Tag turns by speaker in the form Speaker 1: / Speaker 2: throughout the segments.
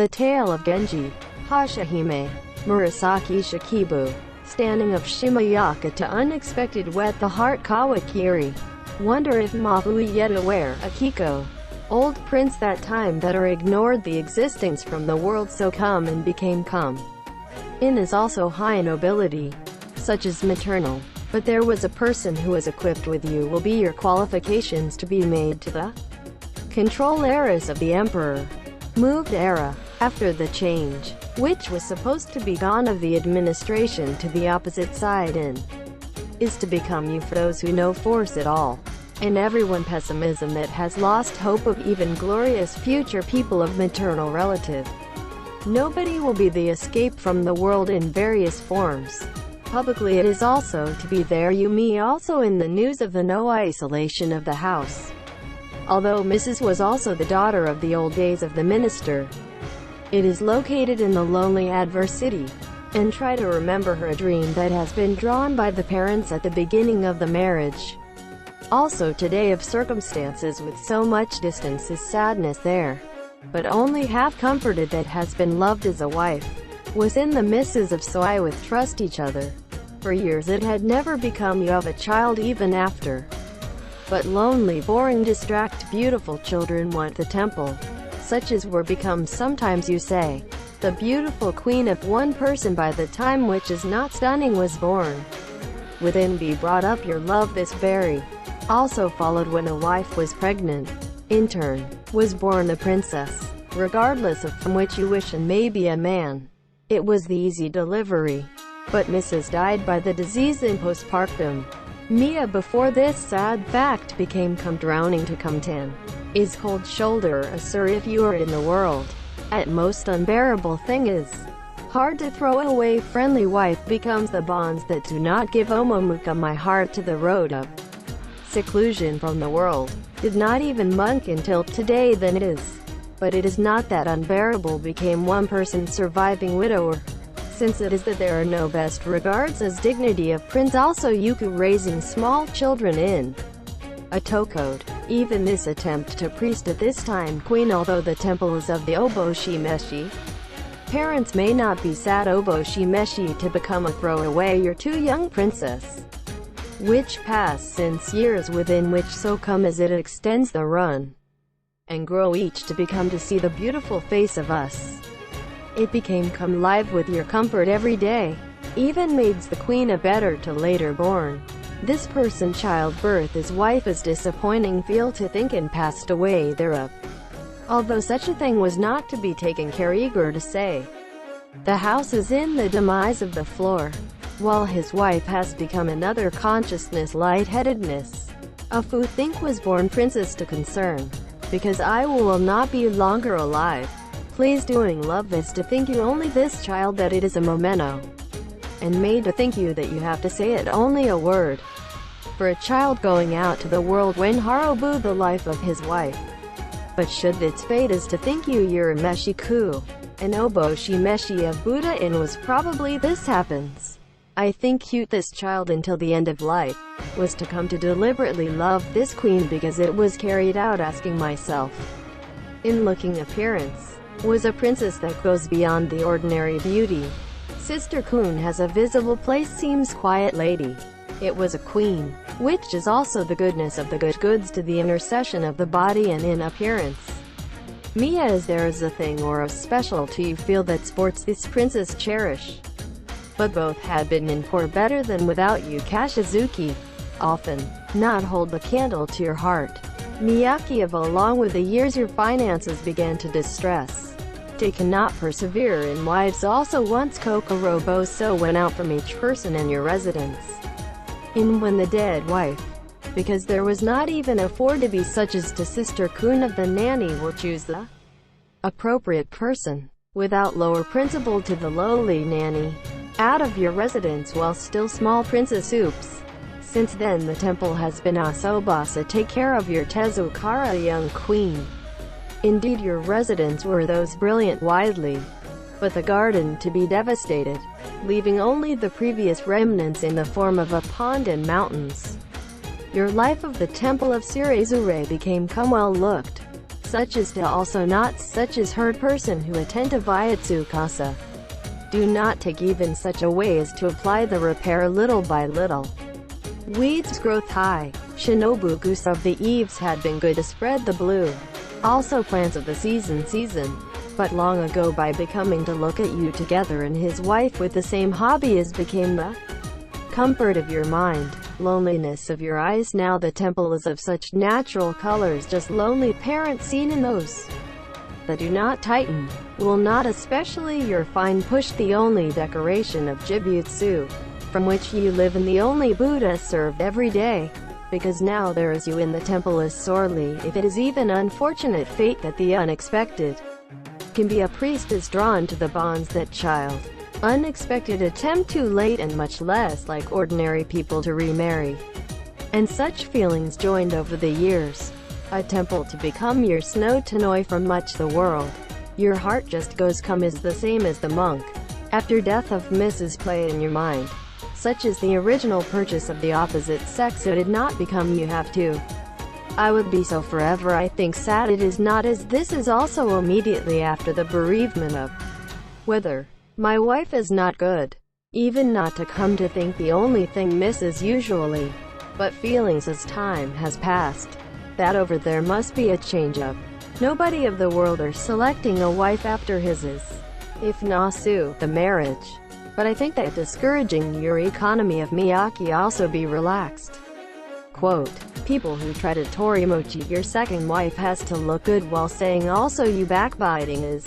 Speaker 1: The Tale of Genji, Hashihime, Murasaki Shikibu, Standing of Shimayaka to Unexpected Wet the Heart Kawakiri. Wonder if Mafu yet aware, Akiko. Old prince that time that ignored the existence from the world so come and became come. In is also high nobility, such as maternal. But there was a person who was equipped with you will be your qualifications to be made to the control heiress of the emperor. Moved era, after the change, which was supposed to be gone of the administration to the opposite side in, is to become you for those who know force at all. And everyone pessimism that has lost hope of even glorious future people of maternal relative. Nobody will be the escape from the world in various forms. Publicly it is also to be there you me also in the news of the no isolation of the house. Although Mrs. was also the daughter of the old days of the minister. It is located in the lonely adverse city. And try to remember her dream that has been drawn by the parents at the beginning of the marriage. Also today of circumstances with so much distance is sadness there. But only half comforted that has been loved as a wife. Was in the misses of so I with trust each other. For years it had never become you of a child even after. But lonely, boring, distract, beautiful children want the temple. Such as were become sometimes you say. The beautiful queen of one person by the time which is not stunning was born. Within be brought up your love this berry. Also followed when a wife was pregnant. In turn, was born a princess. Regardless of from which you wish and maybe a man. It was the easy delivery. But Mrs. died by the disease in postpartum. Mia before this sad fact became come drowning to come tan. Is cold shoulder a sir if you are in the world. At most unbearable thing is. Hard to throw away friendly wife becomes the bonds that do not give Omomuka my heart to the road of seclusion from the world. Did not even monk until today then it is. But it is not that unbearable became one person surviving widower. Since it is that there are no best regards as dignity of prince also Yuku raising small children in a tokode. Even this attempt to priest at this time queen although the temple is of the Oboshimeshi. Parents may not be sad Oboshimeshi to become a throwaway your too young princess. Which pass since years within which so come as it extends the run. And grow each to become to see the beautiful face of us. It became come live with your comfort every day. Even maids the queen a better to later born. This person childbirth his wife is disappointing feel to think and passed away thereof. Although such a thing was not to be taken care eager to say. The house is in the demise of the floor. While his wife has become another consciousness lightheadedness. A fu think was born princess to concern. Because I will not be longer alive. Please doing love this to think you only this child that it is a memento. And made to think you that you have to say it only a word. For a child going out to the world when Harobu the life of his wife. But should its fate is to think you you're a Meshiku. An Oboshimeshi of Buddha in was probably this happens. I think cute this child until the end of life. Was to come to deliberately love this queen because it was carried out asking myself. In looking appearance. Was a princess that goes beyond the ordinary beauty. Sister Kun has a visible place seems quiet lady. It was a queen, which is also the goodness of the good goods to the intercession of the body and in appearance. Mia is there is a thing or a specialty you feel that sports this princess cherish. But both had been in poor better than without you Kashizuki. Often, not hold the candle to your heart. Miyaki of along with the years your finances began to distress. They cannot persevere in wives also once Kokorobo so went out from each person in your residence. In when the dead wife. Because there was not even afford to be such as to Sister Kun of the nanny will choose the appropriate person. Without lower principle to the lowly nanny. Out of your residence while still small princess oops. Since then the temple has been Asobasa take care of your Tezukara young queen. Indeed your residents were those brilliant widely. But the garden to be devastated. Leaving only the previous remnants in the form of a pond and mountains. Your life of the temple of Sirezure became come well looked. such as to also not such as herd person who attend to Vyatsu-kasa. Do not take even such a way as to apply the repair little by little. Weeds growth high. Shinobu goose of the eaves had been good to spread the blue. Also plants of the season, but long ago by becoming to look at you together and his wife with the same hobby as became the comfort of your mind, loneliness of your eyes. Now the temple is of such natural colors, just lonely parents seen in those that do not tighten, will not, especially your fine push, the only decoration of Jibutsu, from which you live, and the only Buddha served every day. Because now there is you in the temple is sorely, if it is even unfortunate fate that the unexpected can be, a priest is drawn to the bonds that child unexpected attempt too late, and much less like ordinary people to remarry. And such feelings joined over the years, a temple to become your snow tanoi from much the world. Your heart just goes come is the same as the monk. After death of Mrs. Play in your mind, such as the original purchase of the opposite sex, so did not become you have to. I would be so forever. I think sad it is not, as this is also immediately after the bereavement of whether my wife is not good. Even not to come to think the only thing misses usually, but feelings as time has passed, that over there must be a change up. Nobody of the world are selecting a wife after his is, if nasu, the marriage. But I think that discouraging your economy of Miyake also be relaxed. Quote, people who try to torimochi your second wife has to look good while saying also you backbiting is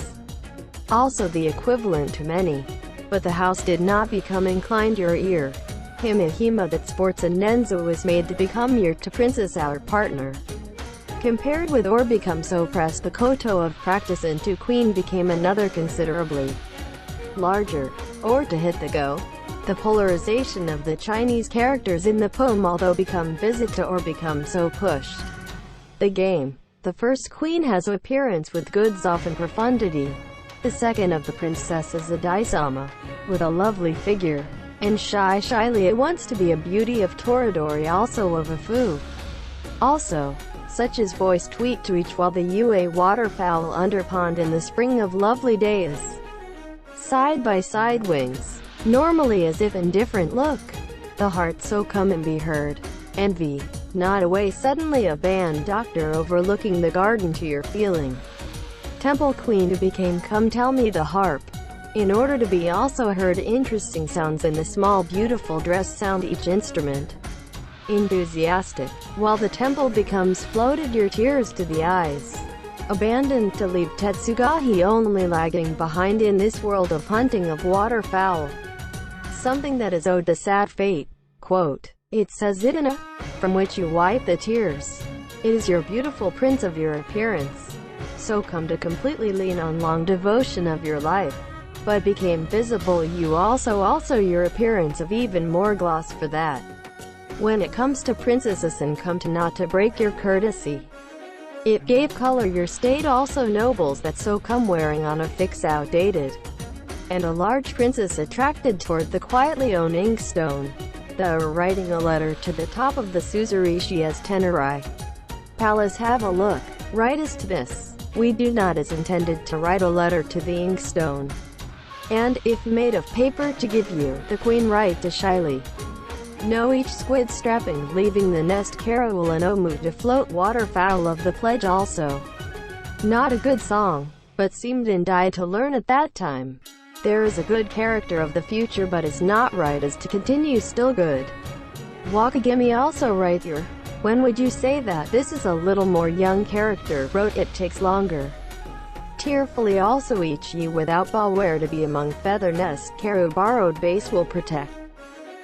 Speaker 1: also the equivalent to many. But the house did not become inclined your ear. Himihima that sports and Nenzo was made to become your to princess our partner. Compared with or become so pressed the koto of practice into queen became another considerably larger. Or to hit the go. The polarization of the Chinese characters in the poem although become visit to or become so pushed. The game. The first queen has appearance with goods often profundity. The second of the princess is a daisama, with a lovely figure, and shyly it wants to be a beauty of Toradori, also of a fu. Also, such as voice tweet to each while the Yue waterfowl under pond in the spring of lovely days. Side by side wings, normally as if indifferent look. The heart so come and be heard. Envy, not away suddenly a band doctor overlooking the garden to your feeling. Temple queen who became come tell me the harp. In order to be also heard interesting sounds in the small beautiful dress sound each instrument. Enthusiastic, while the temple becomes floated your tears to the eyes. Abandoned to leave Tetsugahi only lagging behind in this world of hunting of waterfowl. Something that is owed to sad fate. Quote, it says it in a, from which you wipe the tears. It is your beautiful prince of your appearance. So come to completely lean on long devotion of your life. But became visible you also your appearance of even more gloss for that. When it comes to princesses and come to not to break your courtesy. It gave color your state also nobles that so come wearing on a fix outdated. And a large princess attracted toward the quietly own inkstone. The writing a letter to the top of the suzurishi as tenurai. Palace have a look. Write as to this. We do not as intended to write a letter to the inkstone. And, if made of paper to give you, the queen write to shyly. No each squid strapping, leaving the nest carol and omu to float waterfowl of the pledge also. Not a good song, but seemed in die to learn at that time. There is a good character of the future but is not right as to continue still good. Wakagimi also write your. When would you say that this is a little more young character wrote it takes longer. Tearfully also each ye without balware to be among feather nest caru borrowed base will protect.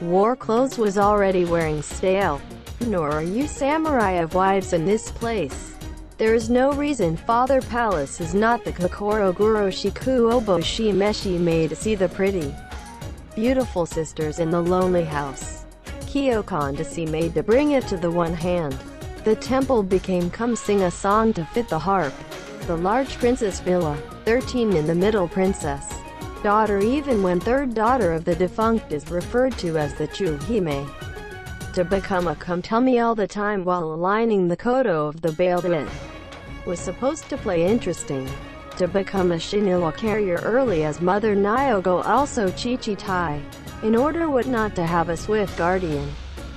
Speaker 1: War clothes was already wearing stale. Nor are you samurai of wives in this place. There is no reason Father Palace is not the Kokoro Guro Shiku Obo Shi Meshi made to see the pretty, beautiful sisters in the lonely house. Kyokan to see made to bring it to the one hand. The temple became come sing a song to fit the harp. The large princess villa, 13 in the middle princess. Daughter even when third daughter of the defunct is referred to as the Chuhime. To become a come tell me all the time while aligning the koto of the bailed in. was supposed to play interesting, to become a Shinilla carrier early as Mother Nyogo also Chichitai, in order what not to have a swift guardian.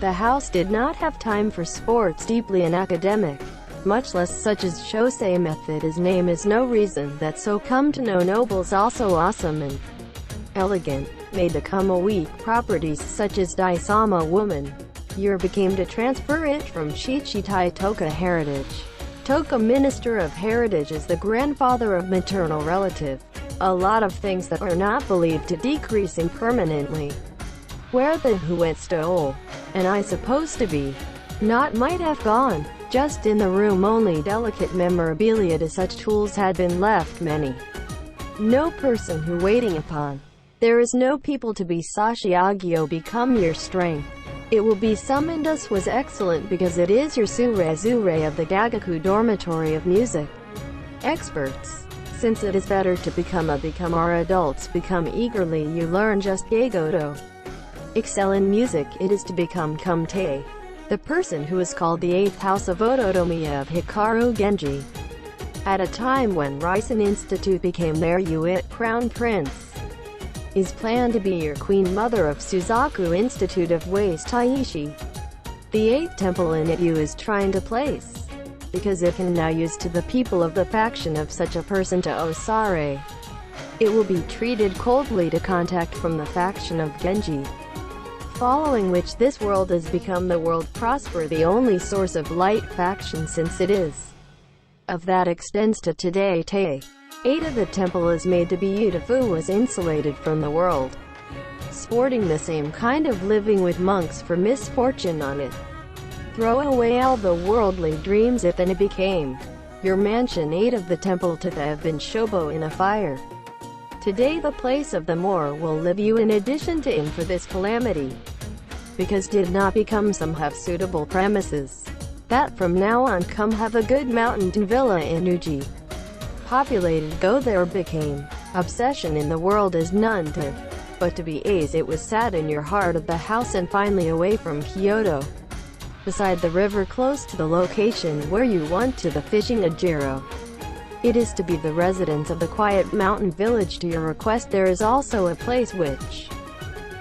Speaker 1: The house did not have time for sports deeply and academic, much less such as Shosei method. His name is no reason that so come to know nobles also awesome and elegant, made to come a weak properties such as Daisama woman. Year became to transfer it from Chichitai Toka heritage. Toka Minister of Heritage is the grandfather of maternal relative. A lot of things that are not believed to decrease impermanently. Where the who went stole, and I supposed to be, not might have gone, just in the room only delicate memorabilia to such tools had been left many. No person who waiting upon. There is no people to be Sashiagyo become your strength. It will be summoned us was excellent because it is your Surezure of the Gagaku dormitory of music. Experts. Since it is better to become our adults become eagerly you learn just Yagoto. Excel in music it is to become Kumte. The person who is called the 8th house of Ototomiya of Hikaru Genji. At a time when Risen Institute became their Yuit Crown Prince. Is planned to be your Queen Mother of Suzaku Institute of Waste Taishi. The 8th temple in Itu is trying to place, because it can now use to the people of the faction of such a person to Osare. It will be treated coldly to contact from the faction of Genji. Following which this world has become the world prosper the only source of light faction since it is. Of that extends to today Tei. 8 of the temple is made to be Utafu was insulated from the world. Sporting the same kind of living with monks for misfortune on it. Throw away all the worldly dreams if then it became your mansion. 8 of the temple to have been Shobo in a fire. Today the place of the Moor will live you in addition to in for this calamity. Because did not become some have suitable premises. That from now on come have a good mountain villa in Uji. Populated go there became obsession in the world is none to, but to be A's it was sat in your heart of the house and finally away from Kyoto. Beside the river close to the location where you want to the fishing Ajiro. It is to be the residence of the quiet mountain village. To your request there is also a place which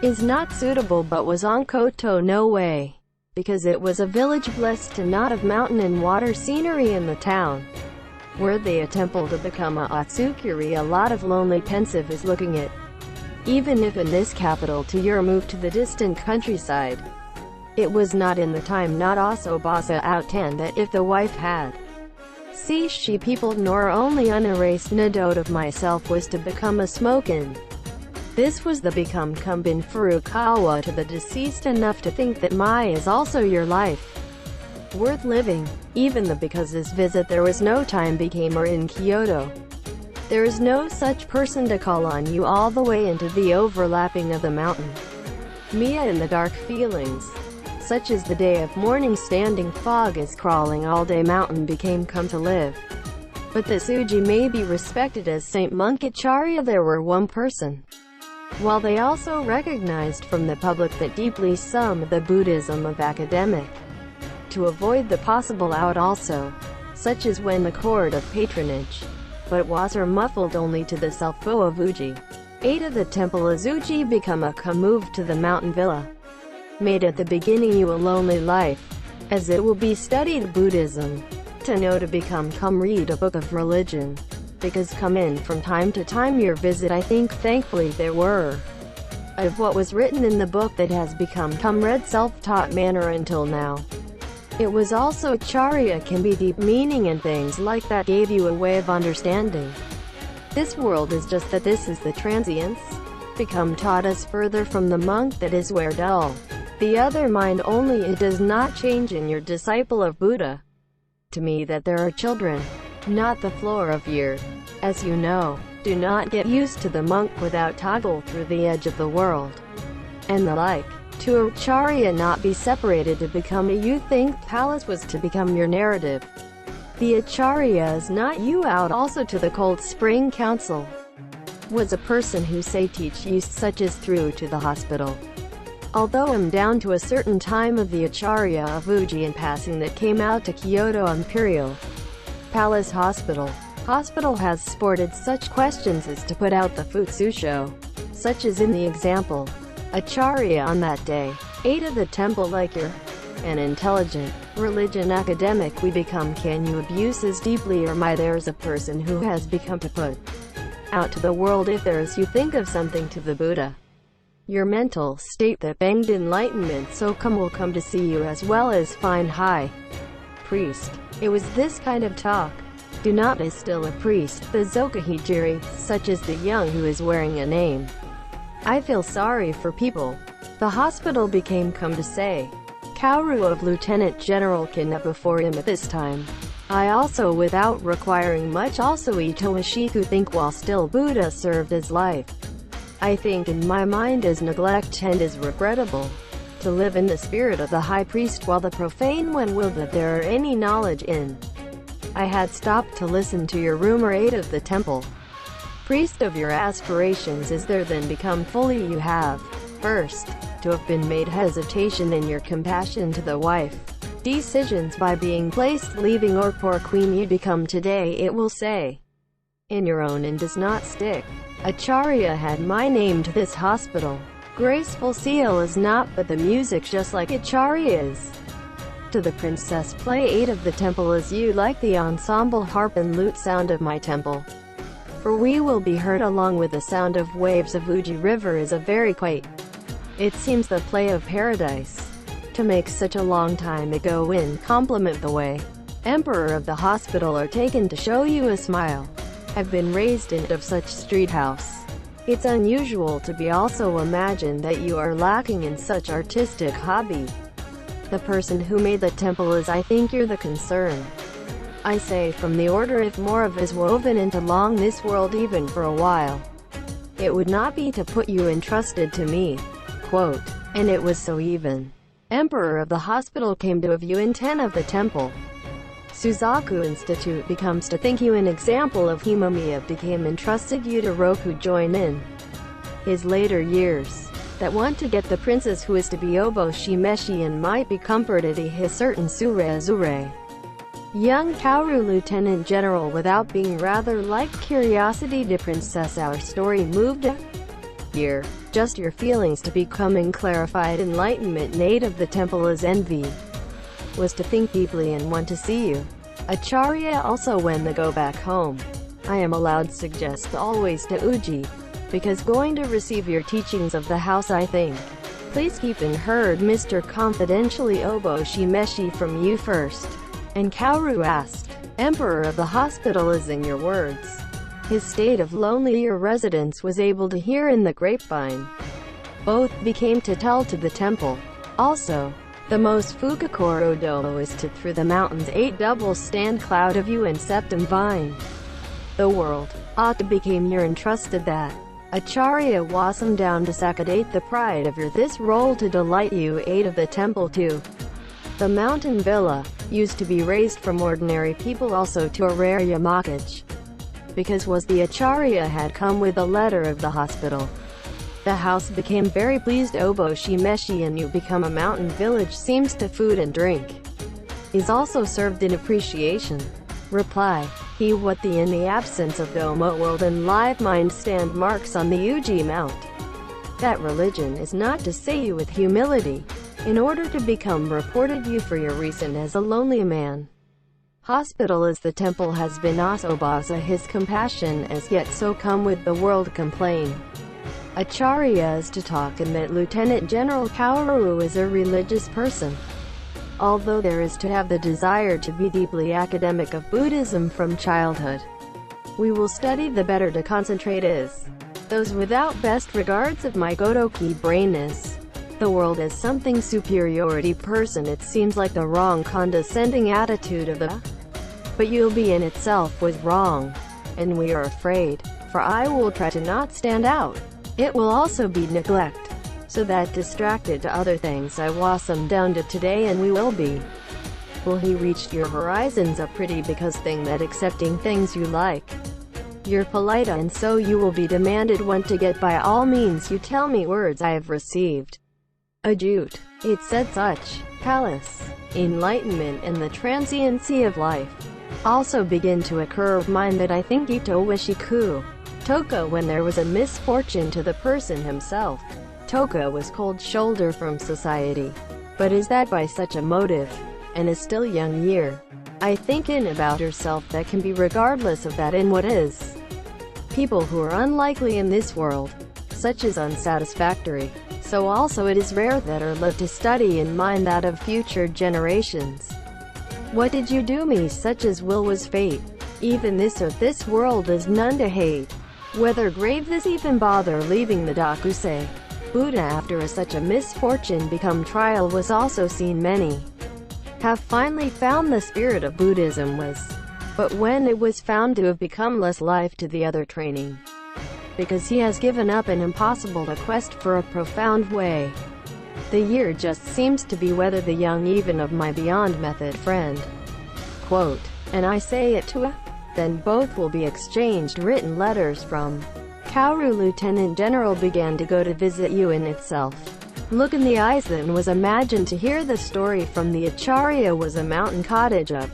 Speaker 1: is not suitable but was on Koto no way, because it was a village blessed to not of mountain and water scenery in the town. Were they a temple to become a Atsukuri a lot of lonely pensive is looking at. Even if in this capital to your move to the distant countryside. It was not in the time not also basa outan that if the wife had see she people nor only unerased note of myself was to become a smokin'. This was the become kumbin Furukawa to the deceased enough to think that my is also your life. Worth living, even the because this visit there was no time became or in Kyoto. There is no such person to call on you all the way into the overlapping of the mountain. Mia in the dark feelings, such as the day of morning standing fog is crawling all day mountain became come to live. But this Uji may be respected as Saint Munkacharya there were one person. While they also recognized from the public that deeply some the Buddhism of academic. To avoid the possible out also, such as when the court of patronage, but was are muffled only to the self-foe of Uji. 8 of the temple is Uji become a move to the mountain villa. Made at the beginning you a lonely life, as it will be studied Buddhism. To know to become come read a book of religion. Because come in from time to time your visit I think thankfully there were. Of what was written in the book that has become come read self-taught manner until now. It was also Charya can be deep meaning and things like that gave you a way of understanding. This world is just that this is the transience. Become taught us further from the monk that is where dull. The other mind only it does not change in your disciple of Buddha. To me that there are children, not the floor of year. As you know, do not get used to the monk without toggle through the edge of the world. And the like. To Acharya not be separated to become a you think palace was to become your narrative. The Acharya is not you out also to the Cold Spring Council. Was a person who say teach you such as through to the hospital. Although I'm down to a certain time of the Acharya of Uji in passing that came out to Kyoto Imperial. Palace Hospital. Hospital has sported such questions as to put out the Futsu show, such as in the example. Acharya on that day, ate of the temple like you're an intelligent, religion academic we become. Can you abuse as deeply or my there's a person who has become to put out to the world if there's you think of something to the Buddha. Your mental state that banged enlightenment so come will come to see you as well as find high priest. It was this kind of talk. Do not distill a priest, the Zokahijiri, such as the young who is wearing a name. I feel sorry for people. The hospital became come to say. Kaoru of Lieutenant General Kinna before him at this time. I also without requiring much also Ito Ishiku think while still Buddha served his life. I think in my mind is neglect and is regrettable. To live in the spirit of the high priest while the profane one will that there are any knowledge in. I had stopped to listen to your rumor 8 of the temple. Priest of your aspirations is there then become fully you have, first, to have been made hesitation in your compassion to the wife. Decisions by being placed leaving or poor queen you become today it will say. In your own and does not stick. Acharya had my name to this hospital. Graceful seal is not but the music just like Acharya is. To the princess play 8 of the temple as you like the ensemble harp and lute sound of my temple. For we will be heard along with the sound of waves of Uji river is a very quaint. It seems the play of paradise. To make such a long time ago in compliment the way. Emperor of the hospital are taken to show you a smile. Have been raised in of such street house. It's unusual to be also imagine that you are lacking in such artistic hobby. The person who made the temple is I think you're the concern. I say from the order if more of is woven into long this world even for a while. It would not be to put you entrusted to me. Quote, and it was so even. Emperor of the hospital came to a view in 10 of the temple. Suzaku Institute becomes to think you an example of Himamiya became entrusted you to Roku join in. His later years. That want to get the princess who is to be Obo Shimeshi and might be comforted his certain Sure Azure. Young Kaoru Lieutenant General without being rather like curiosity to princess our story moved a year. Just your feelings to becoming clarified enlightenment native the temple is envy. Was to think deeply and want to see you. Acharya also when they go back home. I am allowed suggest always to Uji. Because going to receive your teachings of the house I think. Please keep in heard Mr. Confidentially Obo Shimeshi from you first. And Kaoru asked. Emperor of the hospital is in your words. His state of lonelier residence was able to hear in the grapevine. Both became to tell to the temple. Also, the most Fukakoro Domo is to through the mountains 8 double stand cloud of you and septum vine. The world ought to became your entrusted that. Acharya wasam down to sakadate the pride of your this role to delight you 8 of the temple too. The mountain villa used to be raised from ordinary people also to a rare yamakage. Because was the Acharya had come with a letter of the hospital. The house became very pleased Obo Shimeshi and you become a mountain village seems to food and drink. Is also served in appreciation. Reply. He what the in the absence of Domo world and live mind stand marks on the Uji Mount. That religion is not to say you with humility. In order to become reported you for your reason as a lonely man. Hospital as the temple has been asobasa his compassion as yet so come with the world complain. Acharya is to talk and that Lieutenant General Kaoru is a religious person. Although there is to have the desire to be deeply academic of Buddhism from childhood. We will study the better to concentrate is. Those without best regards of my Godoki brain is. The world as something superiority person it seems like the wrong condescending attitude of the. But you'll be in itself was wrong. And we are afraid. For I will try to not stand out. It will also be neglect. So that distracted to other things I wasm down to today and we will be. Will he reached your horizons a pretty because thing that accepting things you like. You're polite and so you will be demanded want to get by all means you tell me words I have received. Ajute. It said such. Palace. Enlightenment and the transiency of life. also begin to occur of mine that I think Ito Wishiku Toka when there was a misfortune to the person himself. Toka was cold-shoulder from society. But is that by such a motive? And is still young year. I think in about herself that can be regardless of that in what is. People who are unlikely in this world, such as unsatisfactory. So also it is rare that are led to study in mind that of future generations. What did you do me such as will was fate? Even this earth this world is none to hate. Whether grave this even bother leaving the Dakusei. Buddha after such a misfortune become trial was also seen many have finally found the spirit of Buddhism was. But when it was found to have become less life to the other training. Because he has given up an impossible to quest for a profound way. The year just seems to be whether the young even of my beyond method friend. Quote, and I say it to a, then both will be exchanged written letters from. Kaoru Lieutenant General began to go to visit you in itself. Look in the eyes then was imagined to hear the story from the Acharya was a mountain cottage up.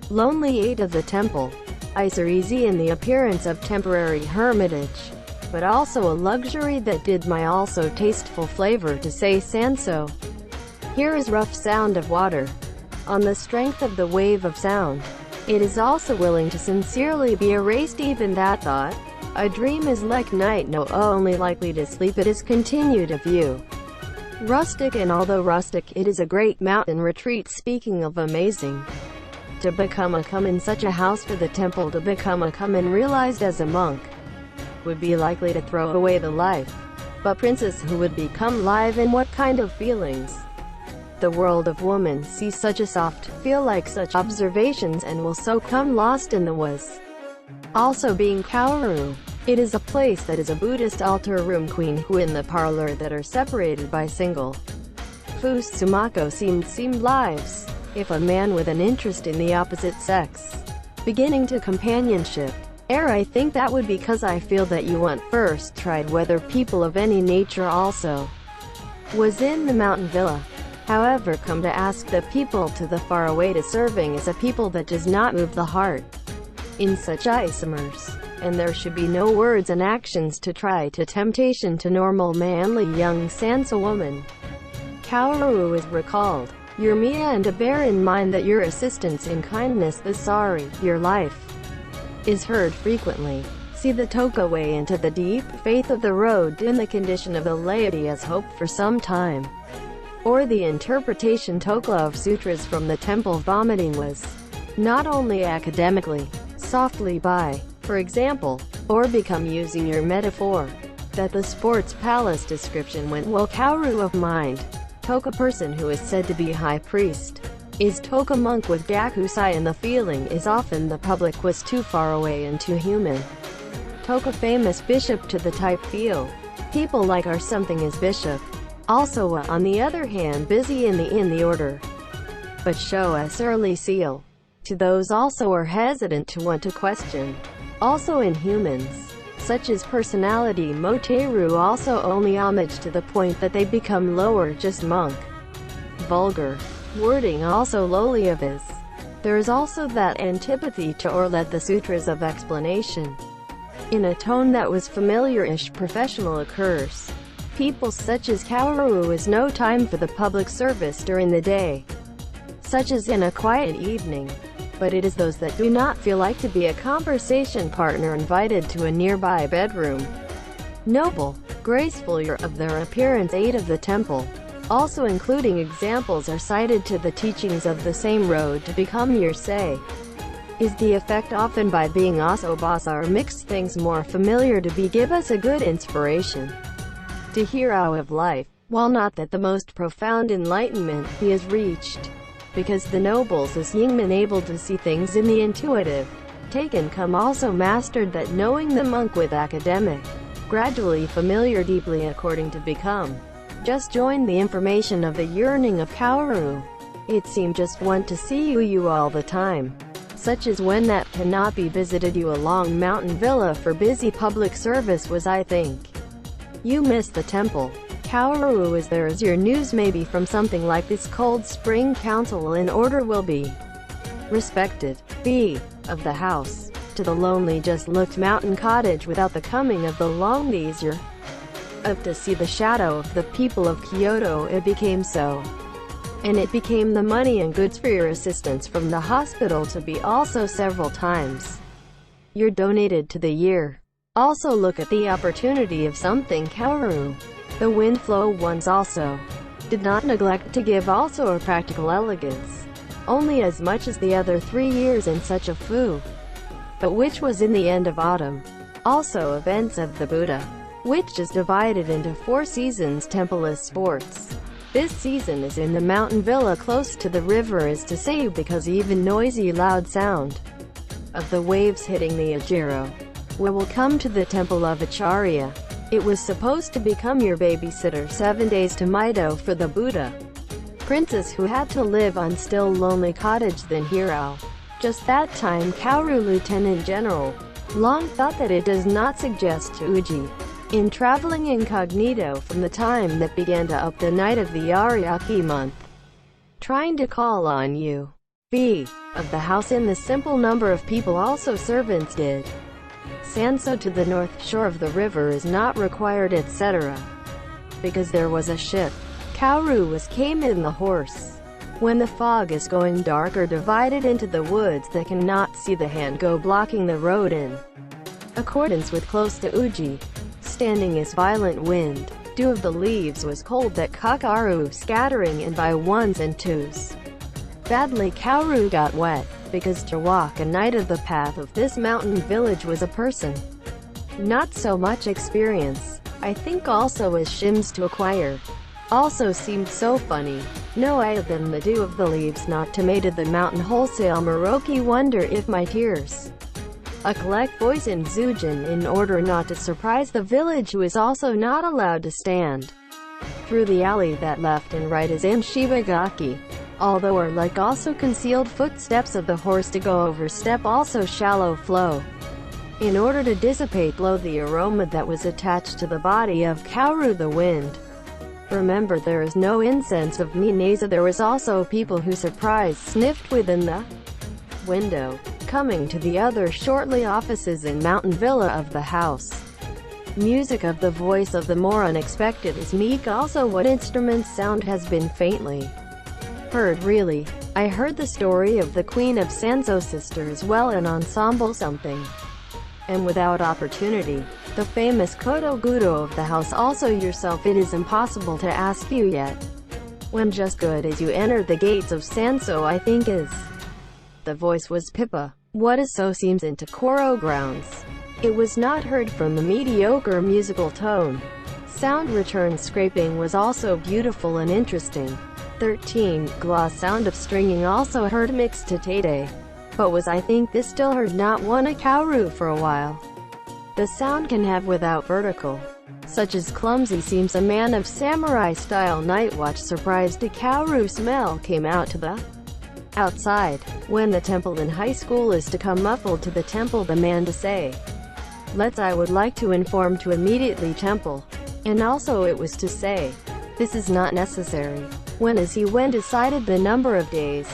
Speaker 1: Lonely eight of the temple. Ice are easy in the appearance of temporary hermitage. But also a luxury that did my also tasteful flavor to say Sanso. Here is rough sound of water. On the strength of the wave of sound. It is also willing to sincerely be erased even that thought. A dream is like night no only likely to sleep it is continued of you. Rustic and although rustic it is a great mountain retreat speaking of amazing. To become a come in such a house for the temple to become a come in realized as a monk. Would be likely to throw away the life. But princess who would become live in what kind of feelings? The world of woman see such a soft, feel like such observations and will so come lost in the was. Also being Kaoru. It is a place that is a Buddhist altar room queen who in the parlor that are separated by single. Fus Sumako seemed lives. If a man with an interest in the opposite sex. Beginning to companionship. I think that would because I feel that you want first tried whether people of any nature also was in the mountain villa. However come to ask the people to the far away to serving is a people that does not move the heart. In such isomers. And there should be no words and actions to try to temptation to normal manly young Sansa woman. Kaoru is recalled. Your Mia and to bear in mind that your assistance in kindness the sorry, your life, is heard frequently. See the Toka way into the deep faith of the road in the condition of the laity as hoped for some time. Or the interpretation Toka of sutras from the temple vomiting was not only academically, softly by, for example, or become using your metaphor, that the sports palace description went well Kaoru of mind. Toka person who is said to be high priest, is Toka monk with Gakusai and the feeling is often the public was too far away and too human. Toka famous bishop to the type feel. People like are something as bishop. Also on the other hand busy in the order. But show us early seal. To those also are hesitant to want to question. Also in humans. Such as personality Moteru also only homage to the point that they become lower just monk. Vulgar. Wording also lowly of his. There is also that antipathy to or let the sutras of explanation. In a tone that was familiar-ish professional occurs. People such as Kaoru is no time for the public service during the day. Such as in a quiet evening. But it is those that do not feel like to be a conversation partner invited to a nearby bedroom. Noble, graceful of their appearance eight of the temple. Also including examples are cited to the teachings of the same road to become your say. Is the effect often by being asobasa or mixed things more familiar to be give us a good inspiration. To hear out of life, while not that the most profound enlightenment he has reached. Because the nobles is Yingmen able to see things in the intuitive. Taken come also mastered that knowing the monk with academic. Gradually familiar deeply according to become. Just join the information of the yearning of Kaoru. It seemed just want to see you all the time. Such as when that cannot be visited you along mountain villa for busy public service was I think. You miss the temple. Kaoru is there as your news maybe from something like this Cold Spring Council in order will be. respected B of the house, to the lonely just-looked mountain cottage without the coming of the long leisure of to see the shadow of the people of Kyoto. It became so. And it became the money and goods for your assistance from the hospital to be also several times. You're donated to the year. Also look at the opportunity of something Kaoru. The Windflow ones also did not neglect to give also a practical elegance, only as much as the other 3 years in such a fu, but which was in the end of autumn. Also events of the Buddha, which is divided into 4 seasons. Temple is sports. This season is in the mountain villa close to the river, is to say, because even noisy loud sound of the waves hitting the Ajiro will come to the temple of Acharya. It was supposed to become your babysitter 7 days to Maido for the Buddha princess who had to live on still lonely cottage than Hiro. Just that time Kaoru Lieutenant General Long thought that it does not suggest to Uji in traveling incognito from the time that began to up the night of the Ariaki month, trying to call on you. B of the house in the simple number of people also servants did. Sanso to the north shore of the river is not required, etc. Because there was a ship. Kaoru came in the horse. When the fog is going dark or divided into the woods that cannot see the hand go blocking the road in accordance with close to Uji. Standing is violent wind. Dew of the leaves was cold that Kakaru scattering in by ones and twos. Badly Kaoru got wet, because to walk a night of the path of this mountain village was a person. Not so much experience. I think also as shims to acquire. Also seemed so funny. No other than the dew of the leaves not to made of the mountain wholesale Muroki wonder if my tears. A collect voice in Zujin in order not to surprise the village was also not allowed to stand through the alley that left and right is in Shibagaki. Although are like also concealed footsteps of the horse to go over step also shallow flow. In order to dissipate blow the aroma that was attached to the body of Kaoru the wind. Remember there is no incense of Minaza. There was also people who surprised sniffed within the window. Coming to the other shortly offices in mountain villa of the house. Music of the voice of the more unexpected is meek. Also what instruments sound has been faintly heard. Really, I heard the story of the Queen of Sanso sister as well, an ensemble something. And without opportunity, the famous Koto Gudo of the house also yourself. It is impossible to ask you yet. When just good as you enter the gates of Sanso I think is. The voice was Pippa. What is so seems into Koro grounds. It was not heard from the mediocre musical tone. Sound return scraping was also beautiful and interesting. 13. Gloss sound of stringing also heard mixed to Tete. But was I think this still heard not one a Kaoru for a while. The sound can have without vertical. Such as clumsy seems a man of samurai style night watch surprised a Kaoru smell came out to the outside. When the temple in high school is to come muffled to the temple the man to say. Let's I would like to inform to immediately temple. And also it was to say. This is not necessary. When as he went decided the number of days.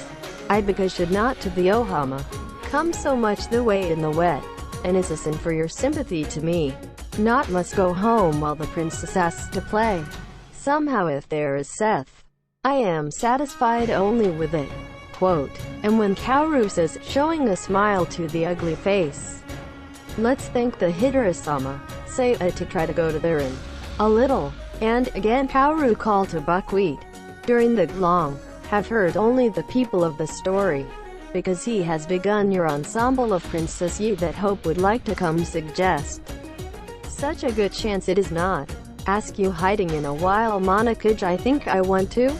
Speaker 1: I because should not to the Ohama. Come so much the way in the wet. And is a sin for your sympathy to me. Not must go home while the princess asks to play. Somehow if there is Seth. I am satisfied only with it. Quote. And when Kaoru says, showing a smile to the ugly face. Let's thank the Hidara-sama. Say to try to go to there in a little. And again Kaoru called to buckwheat. During the long, have heard only the people of the story. Because he has begun your ensemble of Princess Yu that hope would like to come suggest. Such a good chance it is not. Ask you hiding in a while Monokage I think I want to.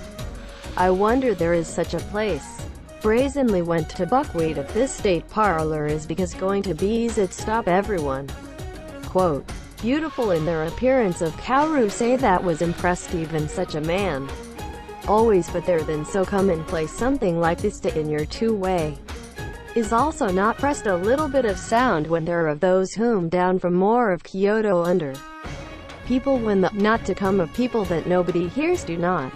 Speaker 1: I wonder there is such a place. Brazenly went to buckwheat if this state parlor is because going to bees it stop everyone. Quote. Beautiful in their appearance of Kaoru say that was impressed even such a man. Always but there then so come and play something like this to in your two-way. Is also not pressed a little bit of sound when there are of those whom down from more of Kyoto under. People when the not to come of people that nobody hears do not.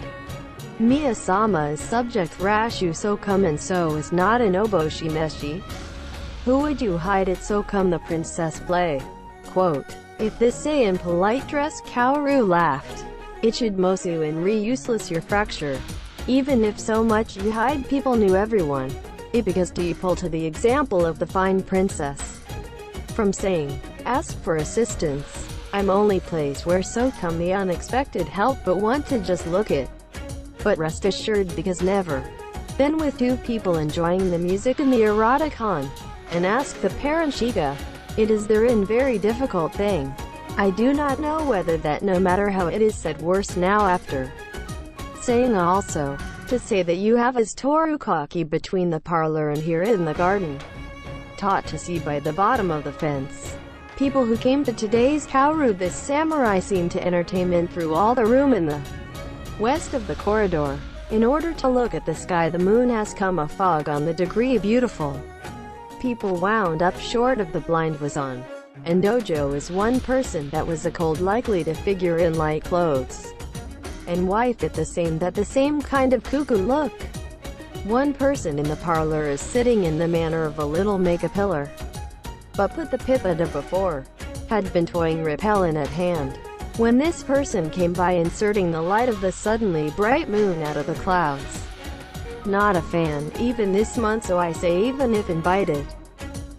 Speaker 1: Miya-sama is subject Rashu so come and so is not an oboshi meshi. Who would you hide it so come the princess play? Quote, if this say in polite dress Kaoru laughed. It should mosu in re useless your fracture. Even if so much you hide people knew everyone. It because do you pull to the example of the fine princess. From saying, ask for assistance. I'm only place where so come the unexpected help but want to just look it. But rest assured because never been with two people enjoying the music in the eroticon. And ask the parent Shiga. It is therein very difficult thing. I do not know whether that no matter how it is said worse now after. Saying also, to say that you have as torukaki between the parlor and here in the garden. Taught to see by the bottom of the fence. People who came to today's Kaoru this samurai seem to entertainment through all the room in the west of the corridor. In order to look at the sky the moon has come a fog on the degree beautiful. People wound up short of the blind was on. And Dojo is one person that was a cold likely to figure in light clothes. And wife at the same kind of cuckoo look. One person in the parlor is sitting in the manner of a little make-a pillar. But put the pippada before. Had been toying repellent at hand. When this person came by inserting the light of the suddenly bright moon out of the clouds. Not a fan, even this month so I say even if invited.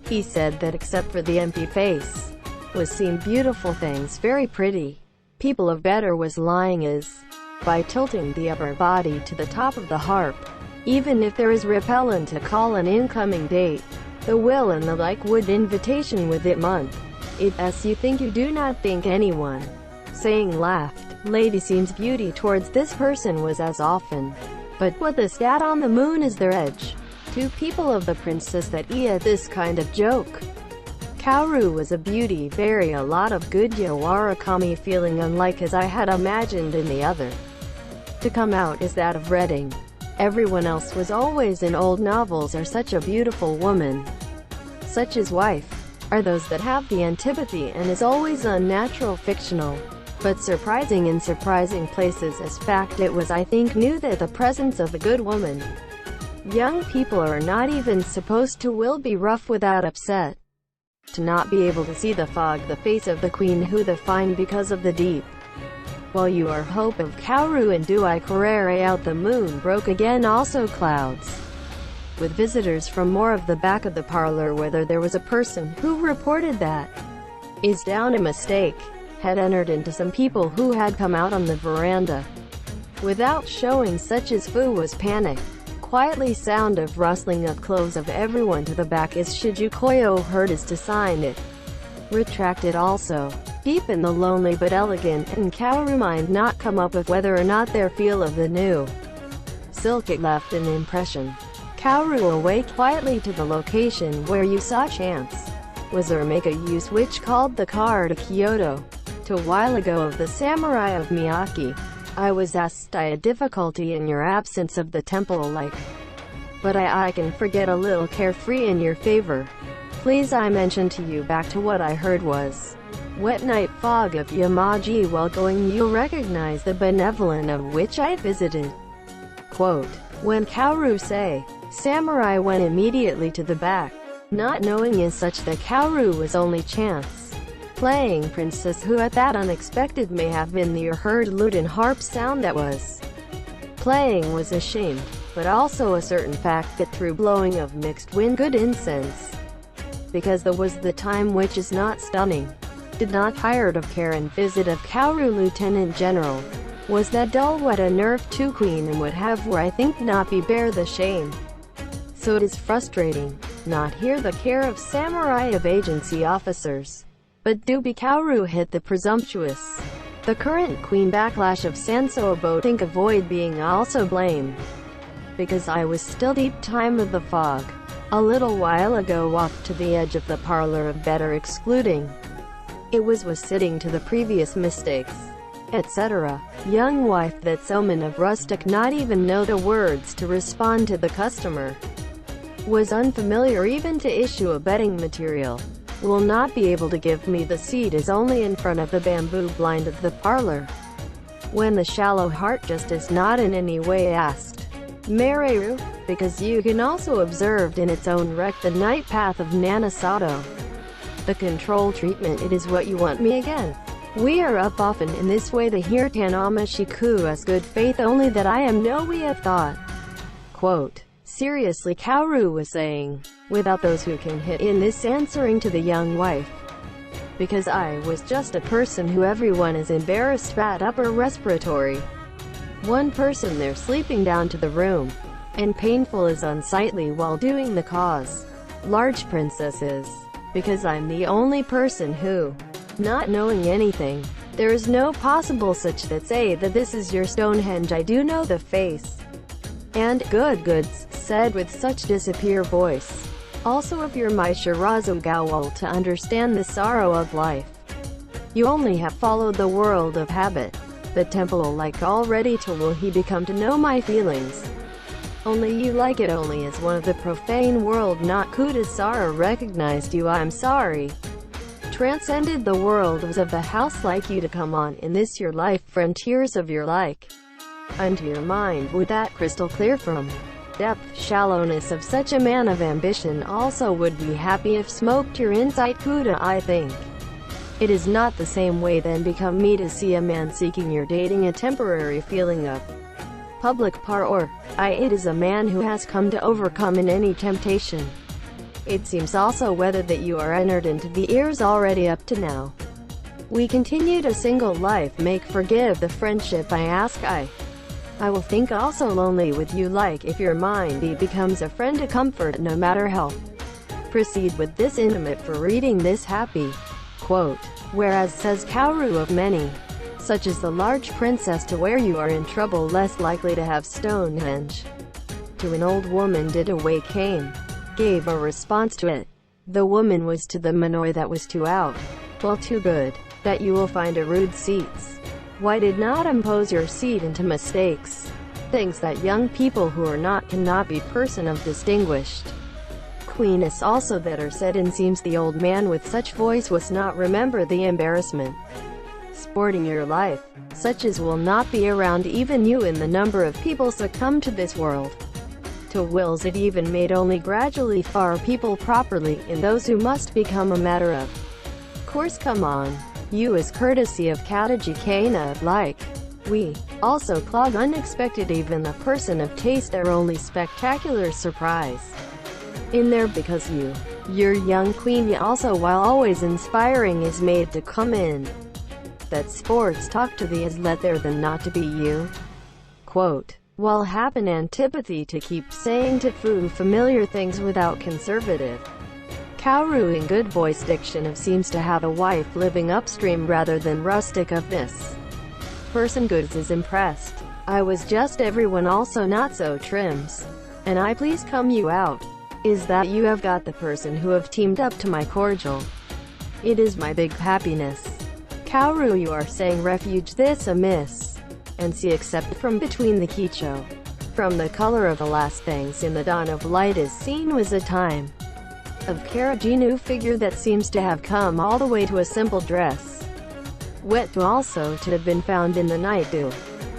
Speaker 1: He said that except for the empty face, was seen beautiful things very pretty. People of better was lying is, by tilting the upper body to the top of the harp. Even if there is repellent to call an incoming date, the will and the like would invitation with it month. It as you think you do not think anyone. Saying laughed, lady seems beauty towards this person was as often. But what the stat on the moon is their edge. Two people of the princess that this kind of joke. Kaoru was a beauty very a lot of good Yawarakami feeling unlike as I had imagined in the other. To come out is that of Reading. Everyone else was always in old novels are such a beautiful woman. Such as wife. Are those that have the antipathy and is always unnatural fictional. But surprising in surprising places as fact it was I think knew that the presence of a good woman. Young people are not even supposed to will be rough without upset. To not be able to see the fog the face of the queen who the fine because of the deep. While you are hope of Kaoru and do I correre out the moon broke again also clouds. With visitors from more of the back of the parlor whether there was a person who reported that is down a mistake. Had entered into some people who had come out on the veranda. Without showing such as Fu was panicked. Quietly sound of rustling of clothes of everyone to the back is Shijukoyo heard is to sign it. Retracted also. Deep in the lonely but elegant and Kaoru mind not come up with whether or not their feel of the new silk it left an impression. Kaoru away quietly to the location where you saw chance. Was there make a use which called the car to Kyoto. To while ago of the samurai of Miyaki. I was asked I had difficulty in your absence of the temple like. But I can forget a little carefree in your favor. Please I mention to you back to what I heard was. Wet night fog of Yamaji while going you'll recognize the benevolent of which I visited. Quote, when Kaoru say, samurai went immediately to the back. Not knowing as such that Kaoru was only chance. Playing princess who at that unexpected may have been the heard lute and harp sound that was playing was ashamed, but also a certain fact that through blowing of mixed wind good incense. Because there was the time which is not stunning. Did not tired of care and visit of Kaoru Lieutenant General. Was that dull wet a nerve to queen and would have where I think not be bear the shame. So it is frustrating, not hear the care of samurai of agency officers. But do be Kaoru hit the presumptuous. The current queen backlash of Sansobo think avoid being also blamed. Because I was still deep time of the fog. A little while ago walked to the edge of the parlor of better excluding. It was sitting to the previous mistakes. Etc. Young wife that Soman of rustic not even know the words to respond to the customer. Was unfamiliar even to issue a betting material. Will not be able to give me the seat is only in front of the bamboo blind of the parlor. when the shallow heart just is not in any way asked. Meru, because you can also observed in its own wreck the night path of Nanasato. The control treatment, it is what you want me again. We are up often in this way the here Tanama Shiku as good faith only that I am no we have thought. Quote, seriously Kaoru was saying, without those who can hit in this answering to the young wife. Because I was just a person who everyone is embarrassed bad upper respiratory. One person there sleeping down to the room, and painful is unsightly while doing the cause. Large princesses, because I'm the only person who, not knowing anything, there is no possible such that say that this is your Stonehenge I do know the face. And goods, said with such disappear voice. Also if you're my Shirazu Gowol to understand the sorrow of life. You only have followed the world of habit. The temple like already to will he become to know my feelings. Only you like it only as one of the profane world not Kudasara recognized you I'm sorry. Transcended the world was of the house like you to come on in this your life frontiers of your like. Unto your mind would that crystal clear from depth shallowness of such a man of ambition also would be happy if smoked your insight Kuda I think. It is not the same way then become me to see a man seeking your dating a temporary feeling of public par or it is a man who has come to overcome in any temptation. It seems also whether that you are entered into the ears already up to now. We continued a single life make forgive the friendship I ask I will think also lonely with you like if your mind he becomes a friend to comfort no matter how. Proceed with this intimate for reading this happy. Quote, whereas says Kaoru of many, such as the large princess to where you are in trouble less likely to have Stonehenge. To an old woman did away came, gave a response to it. The woman was to the Manoy that was too out, well too good, that you will find a rude seats. Why did not impose your seat into mistakes? Things that young people who are not cannot be person of distinguished. Queeness also that are said and seems the old man with such voice was not remember the embarrassment. Sporting your life, such as will not be around even you in the number of people succumb to this world. To wills it even made only gradually far people properly in those who must become a matter of course come on. You as courtesy of Kataji Kana, like, we, also clog unexpected even a person of taste are only spectacular surprise. In there because your young queen also while always inspiring is made to come in. That sports talk to thee is let there than not to be you. Quote, while happen antipathy to keep saying to familiar things without conservative. Kaoru in good voice diction of seems to have a wife living upstream rather than rustic of this. Person goods is impressed. I was just everyone also not so trims. And I please come you out. Is that you have got the person who have teamed up to my cordial. It is my big happiness. Kaoru you are saying refuge this amiss. And see except from between the Kicho. From the color of the last things in the dawn of light is seen was a time of Karajinu figure that seems to have come all the way to a simple dress. Wet to also to have been found in the night dew.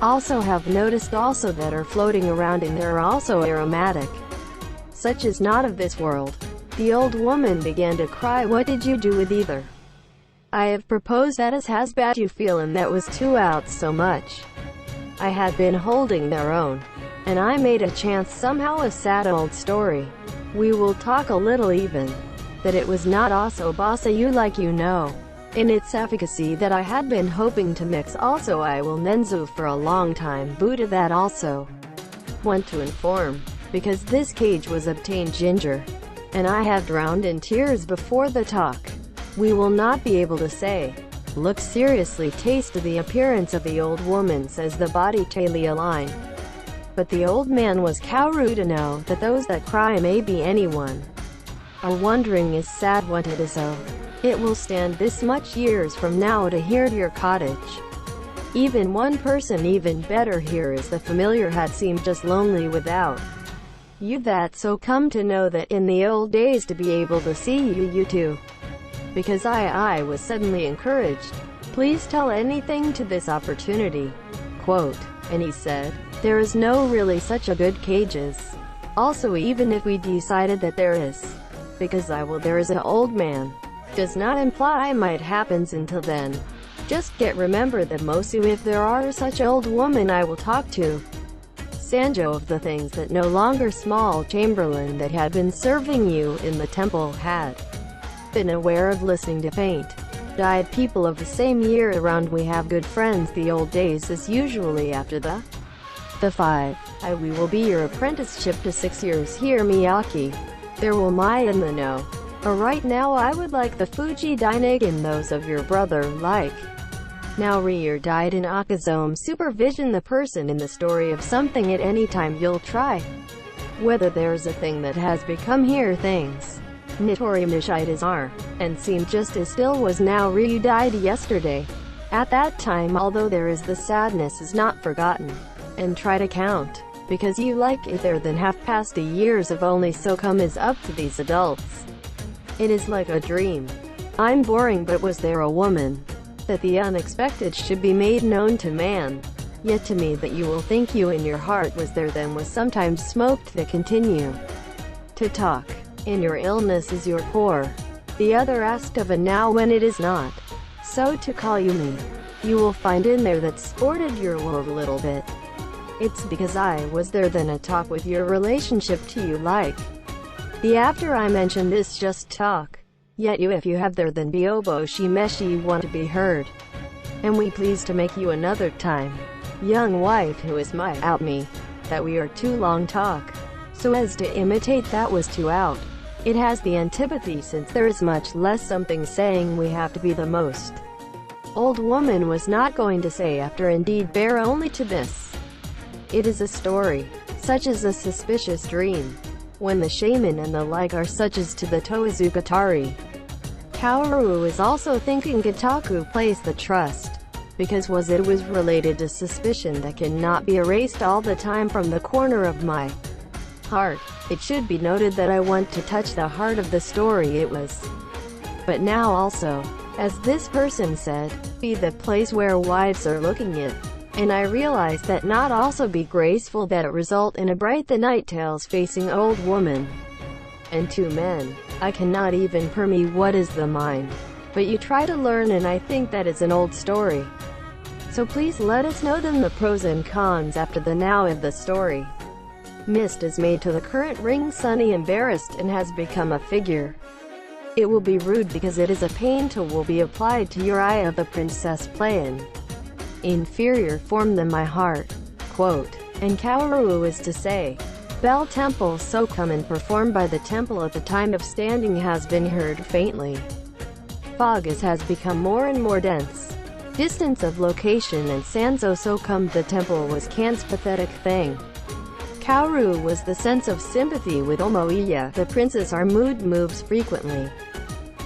Speaker 1: Also have noticed also that are floating around in there also aromatic. Such is not of this world. The old woman began to cry what did you do with either? I have proposed that as has bad you feel and that was too out so much. I had been holding their own. And I made a chance somehow a sad old story. We will talk a little even. That it was not also bossa you like you know. In its efficacy that I had been hoping to mix also I will nenzu for a long time Buddha that also. Want to inform. Because this cage was obtained ginger. And I have drowned in tears before the talk. We will not be able to say. Look seriously taste the appearance of the old woman says the body talia line. But the old man was Kaoru to know that those that cry may be anyone. Are wondering is sad what it is oh. It will stand this much years from now to hear to your cottage. Even one person even better here is the familiar had seemed just lonely without. You that so come to know that in the old days to be able to see you too. Because I was suddenly encouraged. Please tell anything to this opportunity. Quote, and he said, there is no really such a good cages. Also, even if we decided that there is, because there is an old man, does not imply might happens until then. Just remember that Mosu, if there are such old woman, I will talk to. Sanjo of the things that no longer small chamberlain that had been serving you in the temple had been aware of listening to faint died people of the same year around. We have good friends. The old days is usually after the 5. We will be your apprenticeship to 6 years here, Miyaki. There will my in the know. Right now I would like the Fuji Dainagon those of your brother like. Now Ryu died in Akazome supervision, the person in the story of something at any time you'll try. Whether there's a thing that has become here things. Nitori Mishitas are, and seemed just as still was now. Ryu died yesterday. At that time, although there is the sadness is not forgotten. And try to count, because you like it there than half past the years of only so come is up to these adults. It is like a dream. I'm boring, but was there a woman? That the unexpected should be made known to man. Yet to me that you will think you in your heart was there then was sometimes smoked that continue to talk. In your illness is your core. The other asked of a now when it is not. So to call you me. You will find in there that sported your world a little bit. It's because I was there then a talk with your relationship to you like. The after I mention this just talk. Yet you if you have there then biobo shimeshi want to be heard. And we please to make you another time. Young wife who is my out me. That we are too long talk. So as to imitate that was too out. It has the antipathy since there is much less something saying we have to be the most. Old woman was not going to say after indeed bear only to this. It is a story, such as a suspicious dream. When the shaman and the like are such as to the Toizugatari. Kaoru is also thinking Gataku placed the trust, because it was related to suspicion that cannot be erased all the time from the corner of my heart. It should be noted that I want to touch the heart of the story it was. But now also, as this person said, be the place where wives are looking it. And I realized that not also be graceful that it result in a bright the night tales facing old woman and 2 men. I cannot even per me what is the mind. But you try to learn and I think that is an old story. So please let us know them the pros and cons after the now of the story. Mist is made to the current ring sunny embarrassed and has become a figure. It will be rude because it is a pain to will be applied to your eye of the princess playin. Inferior form than my heart. Quote, and Kaoru is to say, bell temple so come and performed by the temple at the time of standing has been heard faintly. Fog has become more and more dense. Distance of location and Sanzo so come the temple was Kan's pathetic thing. Kaoru was the sense of sympathy with Omoiya, the princess our mood moves frequently.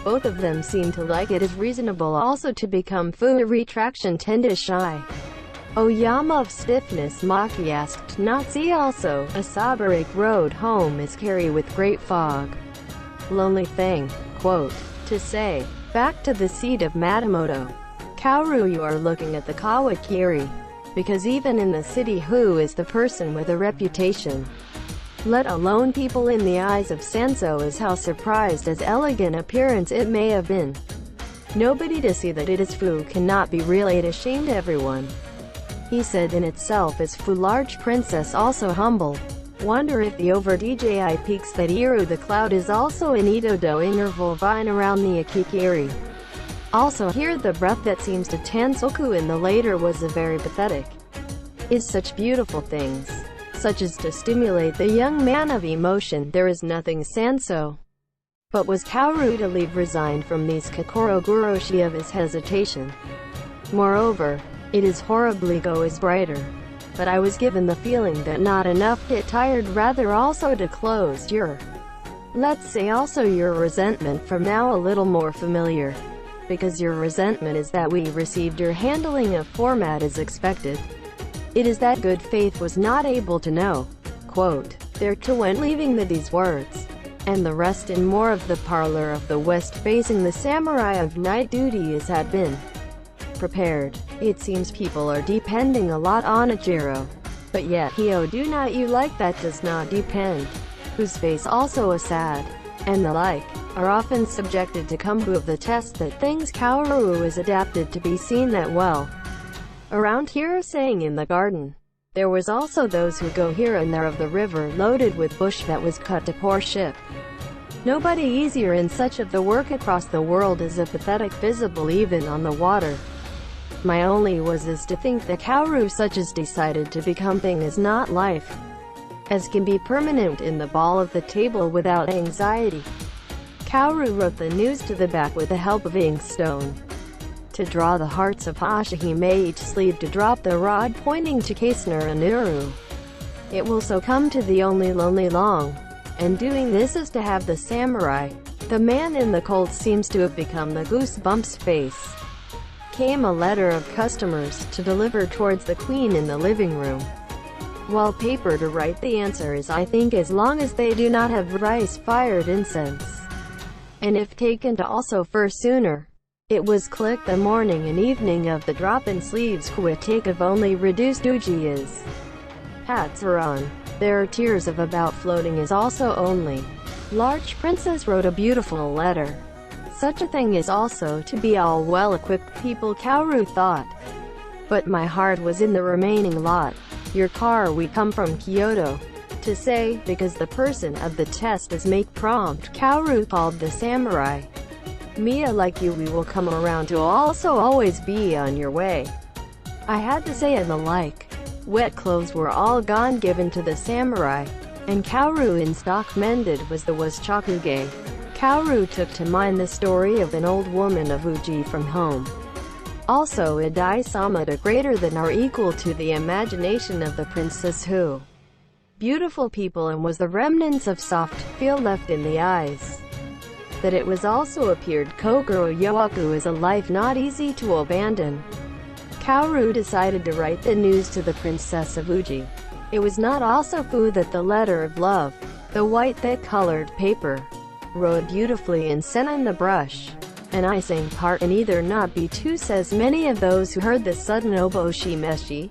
Speaker 1: Both of them seem to like it is reasonable also to become full retraction tend to shy. Oyama of stiffness Maki asked not see also, a Sabarake road home is carry with great fog. Lonely thing, quote, to say, back to the seat of Matamoto. Kaoru you are looking at the Kawakiri. Because even in the city who is the person with a reputation? Let alone people in the eyes of Sanso is how surprised as elegant appearance it may have been. Nobody to see that it is Fu cannot be relayed ashamed everyone. He said in itself is Fu large princess also humble. Wonder if the over DJI peaks that Iru the cloud is also in Itodo interval vine around the Akikiri. Also here the breath that seems to Tansoku in the later was a very pathetic. Is such beautiful things. Such as to stimulate the young man of emotion, there is nothing Sanso. But was Kaoru to leave resigned from these Kokoro Guroshi of his hesitation? Moreover, it is horribly go is brighter. But I was given the feeling that not enough get tired rather also to close your, let's say also your resentment from now a little more familiar. Because your resentment is that we received your handling of format as expected. It is that good faith was not able to know. Quote, there to when leaving these words. And the rest in more of the parlor of the west facing the samurai of night duty as had been. prepared. It seems people are depending a lot on Ichiro. But yet Hio do not you like that does not depend. Whose face also a sad, and the like, are often subjected to come of the test that things Kaoru is adapted to be seen that well. Around here saying in the garden. There was also those who go here and there of the river loaded with bush that was cut to poor ship. Nobody easier in such of the work across the world is a pathetic visible even on the water. My only was is to think that Kaoru such as decided to become thing is not life, as can be permanent in the ball of the table without anxiety. Kaoru wrote the news to the back with the help of inkstone. To draw the hearts of Hashihime each sleeve to drop the rod pointing to Kasner and Uru. It will so come to the only lonely long. And doing this is to have the samurai. The man in the cold seems to have become the goosebumps face. Came a letter of customers to deliver towards the queen in the living room. While paper to write the answer is I think as long as they do not have rice-fired incense. And if taken to also for sooner. It was click the morning and evening of the drop-in sleeves critique of only reduced uji is. Hats are on. There are tears of about floating is also only. Large princess wrote a beautiful letter. Such a thing is also to be all well-equipped people Kaoru thought. But my heart was in the remaining lot. Your car we come from Kyoto. To say, because the person of the test is make prompt Kaoru called the samurai. Mia like you we will come around to also always be on your way. I had to say and the like. Wet clothes were all gone given to the samurai, and Kaoru in stock mended was chakuge. Kaoru took to mind the story of an old woman of Uji from home. Also a dai-samada greater than or equal to the imagination of the princess who beautiful people and was the remnants of soft feel left in the eyes. That it was also appeared Kokoro Yoaku is a life not easy to abandon. Kaoru decided to write the news to the princess of Uji. It was not also fu that the letter of love, the white thick-colored paper, wrote beautifully and sent in the brush. An icing part and either not be too says many of those who heard the sudden oboshi meshi.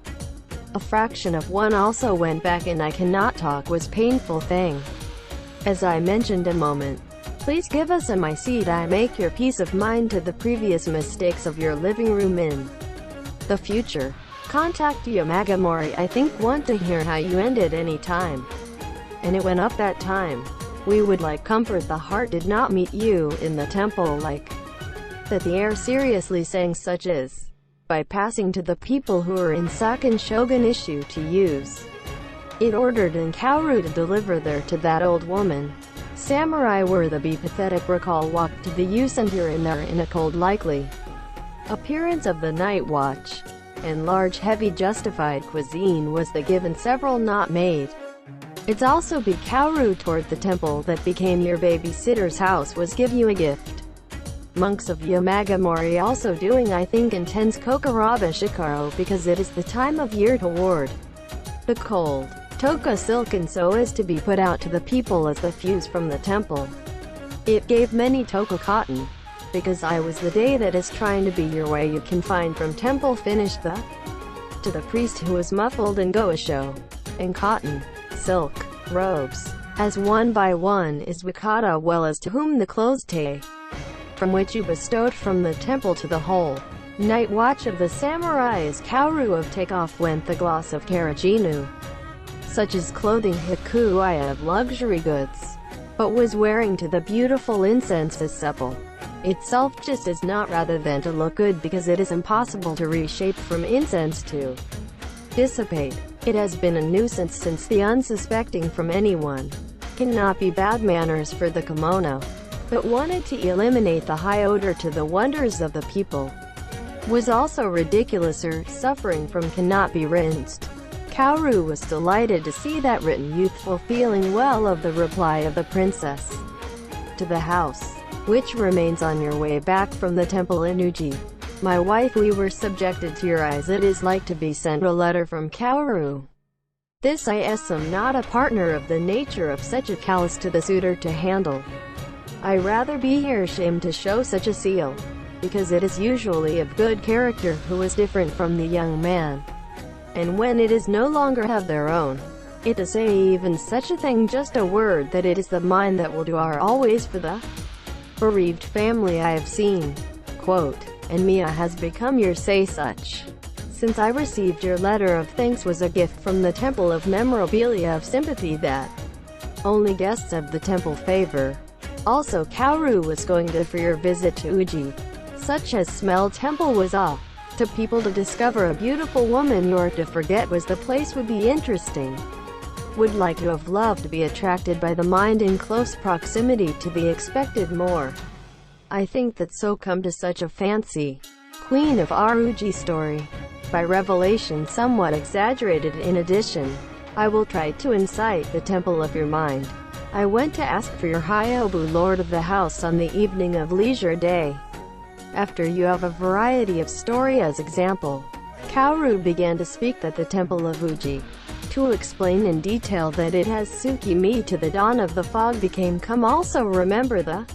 Speaker 1: A fraction of one also went back and I cannot talk was painful thing. As I mentioned a moment. Please give us a my seat I make your peace of mind to the previous mistakes of your living room in the future. Contact Yamagamori I think want to hear how you ended any time. And it went up that time. We would like comfort the heart did not meet you in the temple like that the air seriously saying such as by passing to the people who are in Saken Shogun issue to use. It ordered in Kaoru to deliver there to that old woman. Samurai were the be pathetic recall walked to the use and here and there in a cold likely appearance of the night watch. And large heavy justified cuisine was the given several not made. It's also be Kaoru toward the temple that became your babysitter's house was give you a gift. Monks of Yamagamori also doing I think intense Kokoraba Shikaro because it is the time of year toward the cold. Toka silken so as to be put out to the people as the fuse from the temple. It gave many toka cotton, because I was the day that is trying to be your way you can find from temple finished the to the priest who was muffled in goisho, and cotton, silk, robes, as one by one is wikata well as to whom the clothes take, from which you bestowed from the temple to the whole. Night watch of the samurai is Kaoru of takeoff went the gloss of Karajinu. Such as clothing Hikuaya of luxury goods, but was wearing to the beautiful incense as supple. Itself just is not rather than to look good because it is impossible to reshape from incense to dissipate. It has been a nuisance since the unsuspecting from anyone. Cannot be bad manners for the kimono, but wanted to eliminate the high odor to the wonders of the people. Was also ridiculous or suffering from cannot be rinsed. Kaoru was delighted to see that written youthful feeling well of the reply of the princess to the house, which remains on your way back from the temple in Uji. My wife we were subjected to your eyes it is like to be sent a letter from Kaoru. This I am not a partner of the nature of such a callous to the suitor to handle. I rather be here ashamed to show such a seal. because it is usually of good character who is different from the young man. And when it is no longer have their own, it to say even such a thing, just a word that it is the mind that will do are always for the bereaved family I have seen. Quote, and Mia has become your say such. Since I received your letter of thanks was a gift from the temple of memorabilia of sympathy that only guests of the temple favor. Also Kaoru was going to for your visit to Uji. Such as smell temple was to people to discover a beautiful woman you're to forget was the place would be interesting. Would like to have loved to be attracted by the mind in close proximity to the expected more. I think that so come to such a fancy. Queen of our Uji story. By revelation somewhat exaggerated in addition. I will try to incite the temple of your mind. I went to ask for your Hyobu lord of the house on the evening of leisure day. After you have a variety of story as example. Kaoru began to speak that the temple of Uji. To explain in detail that it has Tsukimi to the dawn of the fog became come also remember the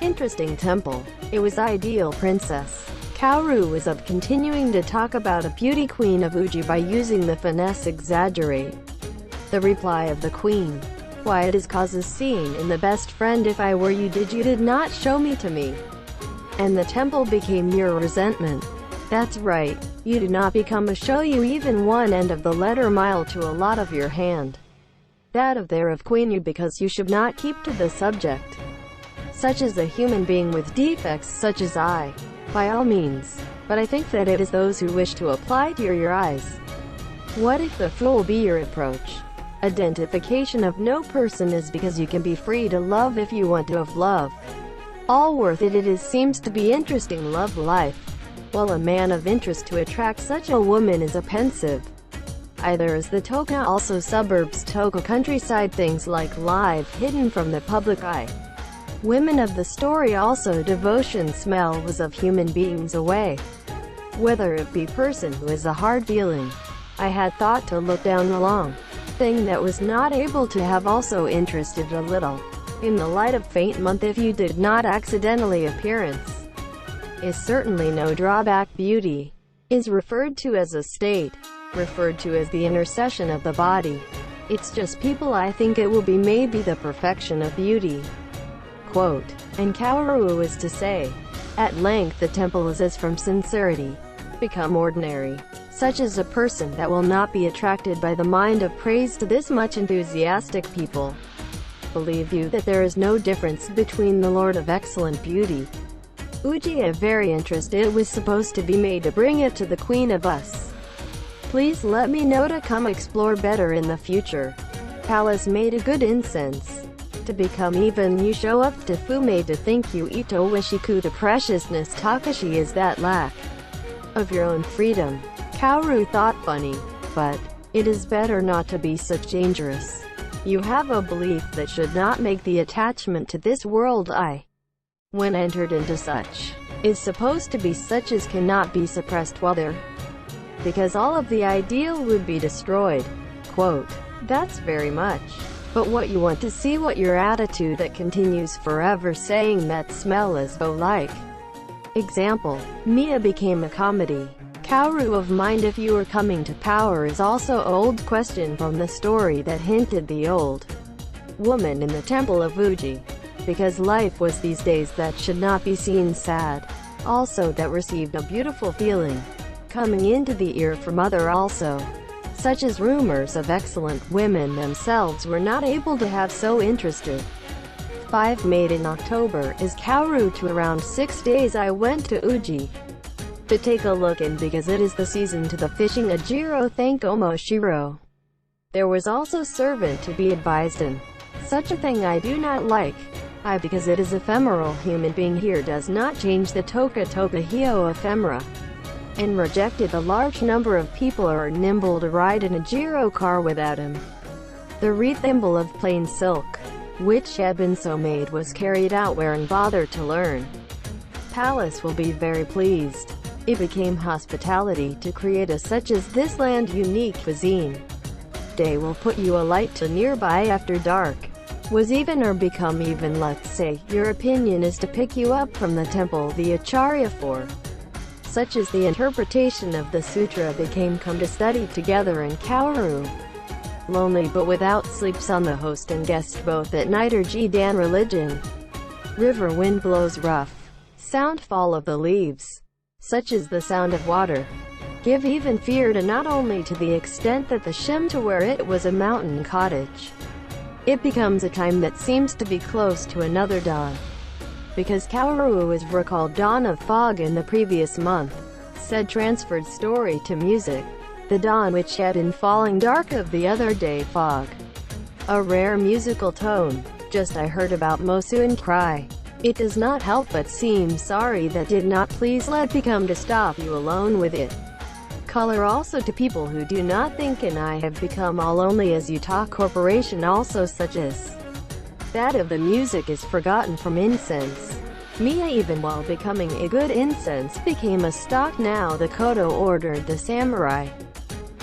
Speaker 1: interesting temple. It was ideal princess. Kaoru was of continuing to talk about a beauty queen of Uji by using the finesse exaggerate. The reply of the queen. Why it is causes seeing in the best friend if I were you did not show me to me. And the temple became your resentment. That's right, you do not become a show you even one end of the letter mile to a lot of your hand. That of there of queen you because you should not keep to the subject. Such as a human being with defects such as I. By all means. But I think that it is those who wish to apply to your eyes. What if the fool be your approach? Identification of no person is because you can be free to love if you want to have love. All worth it is seems to be interesting love life. While a man of interest to attract such a woman is a pensive. Either is the Toka also suburbs Toka countryside things like live hidden from the public eye. Women of the story also devotion smell was of human beings away. Whether it be person who is a hard feeling. I had thought to look down along. Thing that was not able to have also interested a little. In the light of faint month if you did not accidentally appearance. Is certainly no drawback beauty. Is referred to as a state. Referred to as the intercession of the body. It's just people I think it will be maybe the perfection of beauty. Quote, and Kaoru is to say, at length the temple is as from sincerity. Become ordinary. Such as a person that will not be attracted by the mind of praise to this much enthusiastic people. Believe you that there is no difference between the Lord of excellent beauty. Uji a very interested was supposed to be made to bring it to the Queen of us. Please let me know to come explore better in the future. Palace made a good incense. To become even you show up to Fume to think you Ito Wishiku the preciousness Takashi is that lack of your own freedom. Kaoru thought funny, but it is better not to be such dangerous. You have a belief that should not make the attachment to this world when entered into such, is supposed to be such as cannot be suppressed while there, because all of the ideal would be destroyed. Quote, that's very much. But what you want to see what your attitude that continues forever saying that smell as though like. Example, Mia became a comedy. Kaoru of mind if you are coming to power is also old question from the story that hinted the old woman in the temple of Uji. Because life was these days that should not be seen sad. Also that received a beautiful feeling. Coming into the ear from other also. Such as rumors of excellent women themselves were not able to have so interested. 5 made in October is Kaoru to around 6 days I went to Uji. To take a look in because it is the season to the fishing Ajiro thank Omoshiro. There was also servant to be advised in. Such a thing I do not like. Because it is ephemeral human being here does not change the Toka Hio ephemera. And rejected a large number of people are nimble to ride in a Jiro car without him. The wreath thimble of plain silk, which had been so made was carried out wherein bother to learn. Palace will be very pleased. It became hospitality to create a such as this land unique cuisine. Day will put you a light to nearby after dark. was even or become even. Let's say your opinion is to pick you up from the temple the acharya for. Such as the interpretation of the sutra became come to study together in Kauru. Lonely but without sleeps on the host and guest both at night or Jidan religion. River wind blows rough. Sound fall of the leaves. Such is the sound of water. Give even fear to not only to the extent that the shim to where it was a mountain cottage. It becomes a time that seems to be close to another dawn. Because Kauru is recalled dawn of fog in the previous month. Said transferred story to music. The dawn which had been falling dark of the other day fog. A rare musical tone. Just I heard about Mosu and cry. It does not help but seem sorry that did not please let become to stop you alone with it. Color also to people who do not think and I have become all only as you talk corporation also such as that of the music is forgotten from incense. Mia even while becoming a good incense became a stock now the Kodo ordered the samurai.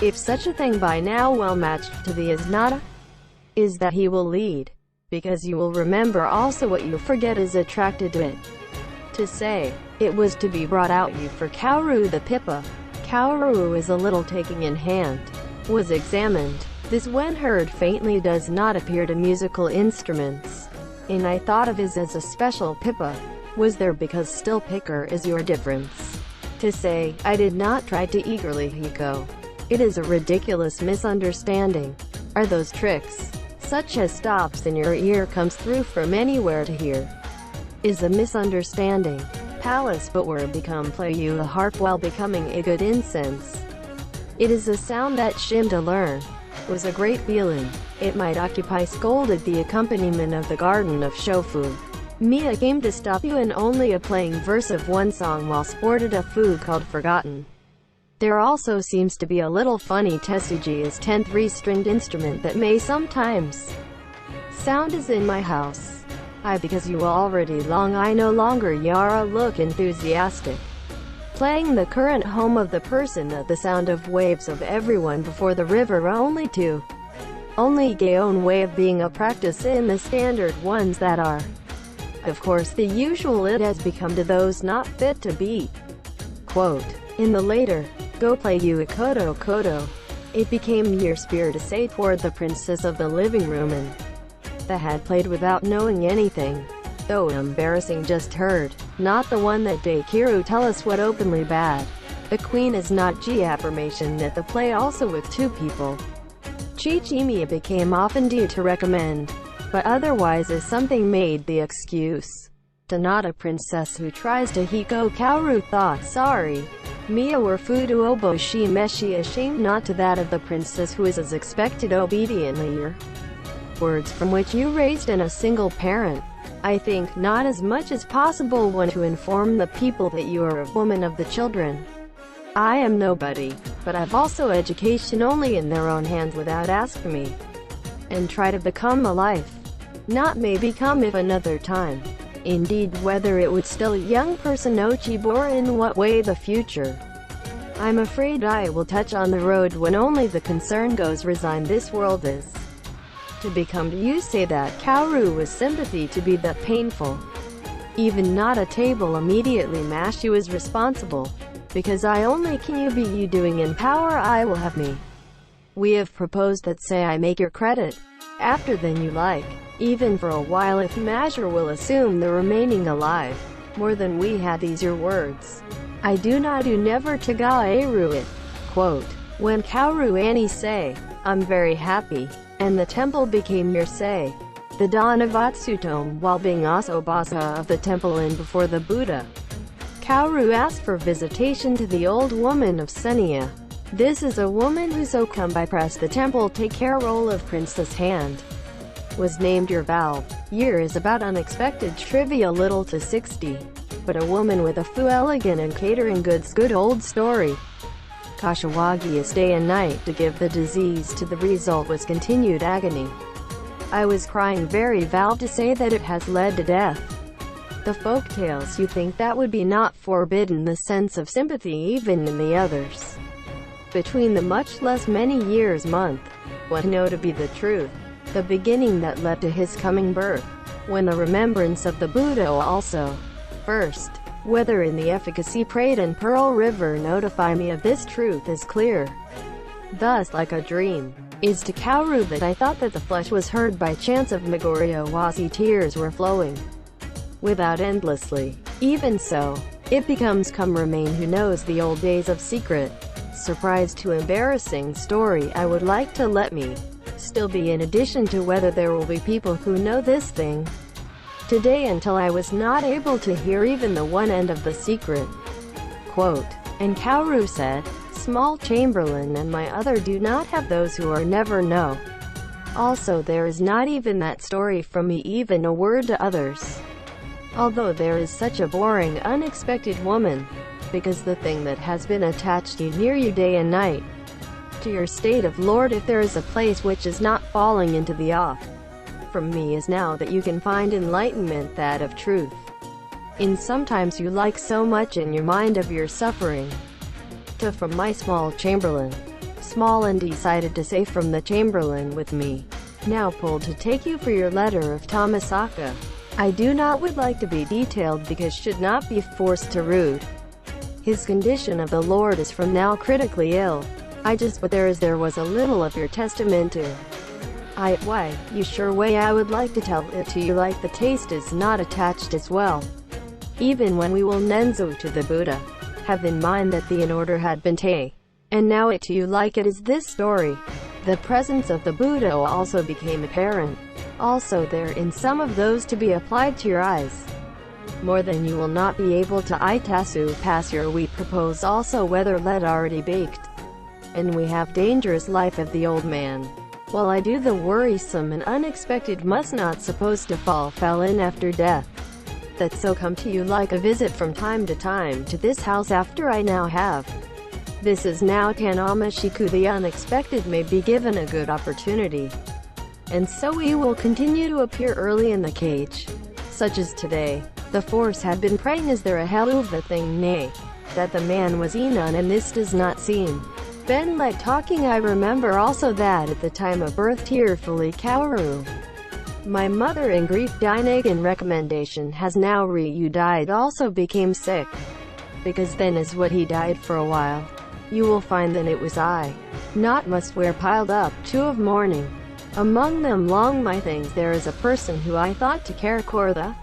Speaker 1: If such a thing by now well matched to the is not is that he will lead. Because you will remember also what you forget is attracted to it. To say, it was to be brought out you for Kauru the Pippa. Kauru is a little taking in hand. Was examined. This when heard faintly does not appear to musical instruments. And I thought of his as a special Pippa. Was there because still picker is your difference. To say, I did not try to eagerly hiko. It is a ridiculous misunderstanding. Are those tricks? Such as stops in your ear comes through from anywhere to hear. Is a misunderstanding. Palace but where become play you the harp while becoming a good incense. It is a sound that shim to learn. Was a great feeling. It might occupy scolded the accompaniment of the garden of shofu. Mia came to stop you and only a playing verse of one song while sported a food called forgotten. There also seems to be a little funny Tetsuji is 10 3-stringed instrument that may sometimes sound as in my house. Because you already long I no longer Yara look enthusiastic. Playing the current home of the person at the sound of waves of everyone before the river only gay own way of being a practice in the standard ones that are. Of course the usual it has become to those not fit to be. Quote, in the later, go play you at Kodo Kodo. It became your spear to say toward the princess of the living room and that had played without knowing anything. Though embarrassing just heard, not the one that Daikiru tell us what openly bad. The queen is not G affirmation that the play also with two people. Chichimiya became often due to recommend, but otherwise is something made the excuse. To not a princess who tries to hiko Kaoru thought sorry. Mia were fudu obo shi meshi ashamed not to that of the princess who is as expected obediently your words from which you raised in a single parent. I think not as much as possible one to inform the people that you are a woman of the children. I am nobody, but I've also education only in their own hands without asking me. And try to become a life. Not may become if another time. Indeed whether it would still a young person Ochib or in what way the future. I'm afraid I will touch on the road when only the concern goes resign this world is. To become you say that Kaoru was sympathy to be that painful. Even not a table immediately mash you is responsible. Because I only can you be you doing in power I will have me. We have proposed that say I make your credit. After then you like. Even for a while if measure will assume the remaining alive. More than we had these your words. I do never taga eru it. Quote, when Kaoru Annie say, I'm very happy. And the temple became your say. The dawn of Atsutome while being also basa of the temple and before the Buddha. Kaoru asked for visitation to the old woman of Senia. This is a woman who so come by press the temple take care role of princess hand. Was named your valve. Year is about unexpected trivia little to 60. But a woman with a fu elegant and catering goods good old story. Kashiwagi is day and night to give the disease to the result was continued agony. I was crying very valve to say that it has led to death. The folk tales you think that would be not forbidden the sense of sympathy even in the others. Between the much less many years month. What know to be the truth. the beginning that led to his coming birth. When the remembrance of the Buddha also. First, whether in the efficacy prayed in Pearl River notify me of this truth is clear. Thus like a dream, is to Kaoru that I thought that the flesh was heard by chance of Megoryo Wasi tears were flowing. Without endlessly. Even so, it becomes come remain who knows the old days of secret. Surprise to embarrassing story I would like to let me still be in addition to whether there will be people who know this thing today until I was not able to hear even the one end of the secret. Quote, and Kaoru said, small Chamberlain and my other do not have those who are never know. Also there is not even that story from me even a word to others. Although there is such a boring unexpected woman, because the thing that has been attached to you near you day and night, to your state of Lord if there is a place which is not falling into the off. From me is now that you can find enlightenment that of truth. In sometimes you like so much in your mind of your suffering. To from my small Chamberlain. Small and decided to say from the Chamberlain with me. Now pulled to take you for your letter of Tomisaka. I do not would like to be detailed because should not be forced to rude. His condition of the Lord is from now critically ill. I just but there was a little of your testament to. Why, you sure way I would like to tell it to you like the taste is not attached as well. Even when we will Nenzo to the Buddha, have in mind that the in order had been te. And now it to you like it is this story. The presence of the Buddha also became apparent. Also there in some of those to be applied to your eyes. More than you will not be able to itasu pass your we propose also whether lead already baked. And we have dangerous life of the old man. While I do the worrisome and unexpected must not suppose to fell in after death. That so come to you like a visit from time to time to this house after I now have. This is now Tanama Shiku the unexpected may be given a good opportunity. And so we will continue to appear early in the cage. Such as today. The force had been praying is there a hell of the thing nay. That the man was Enon and this does not seem. Ben like talking I remember also that at the time of birth tearfully Kaoru. My mother in grief Dinagan recommendation has now you died also became sick. Because then is what he died for a while. You will find that it was I. Not must wear piled up, 2 of mourning. Among them long my things there is a person who I thought to care the.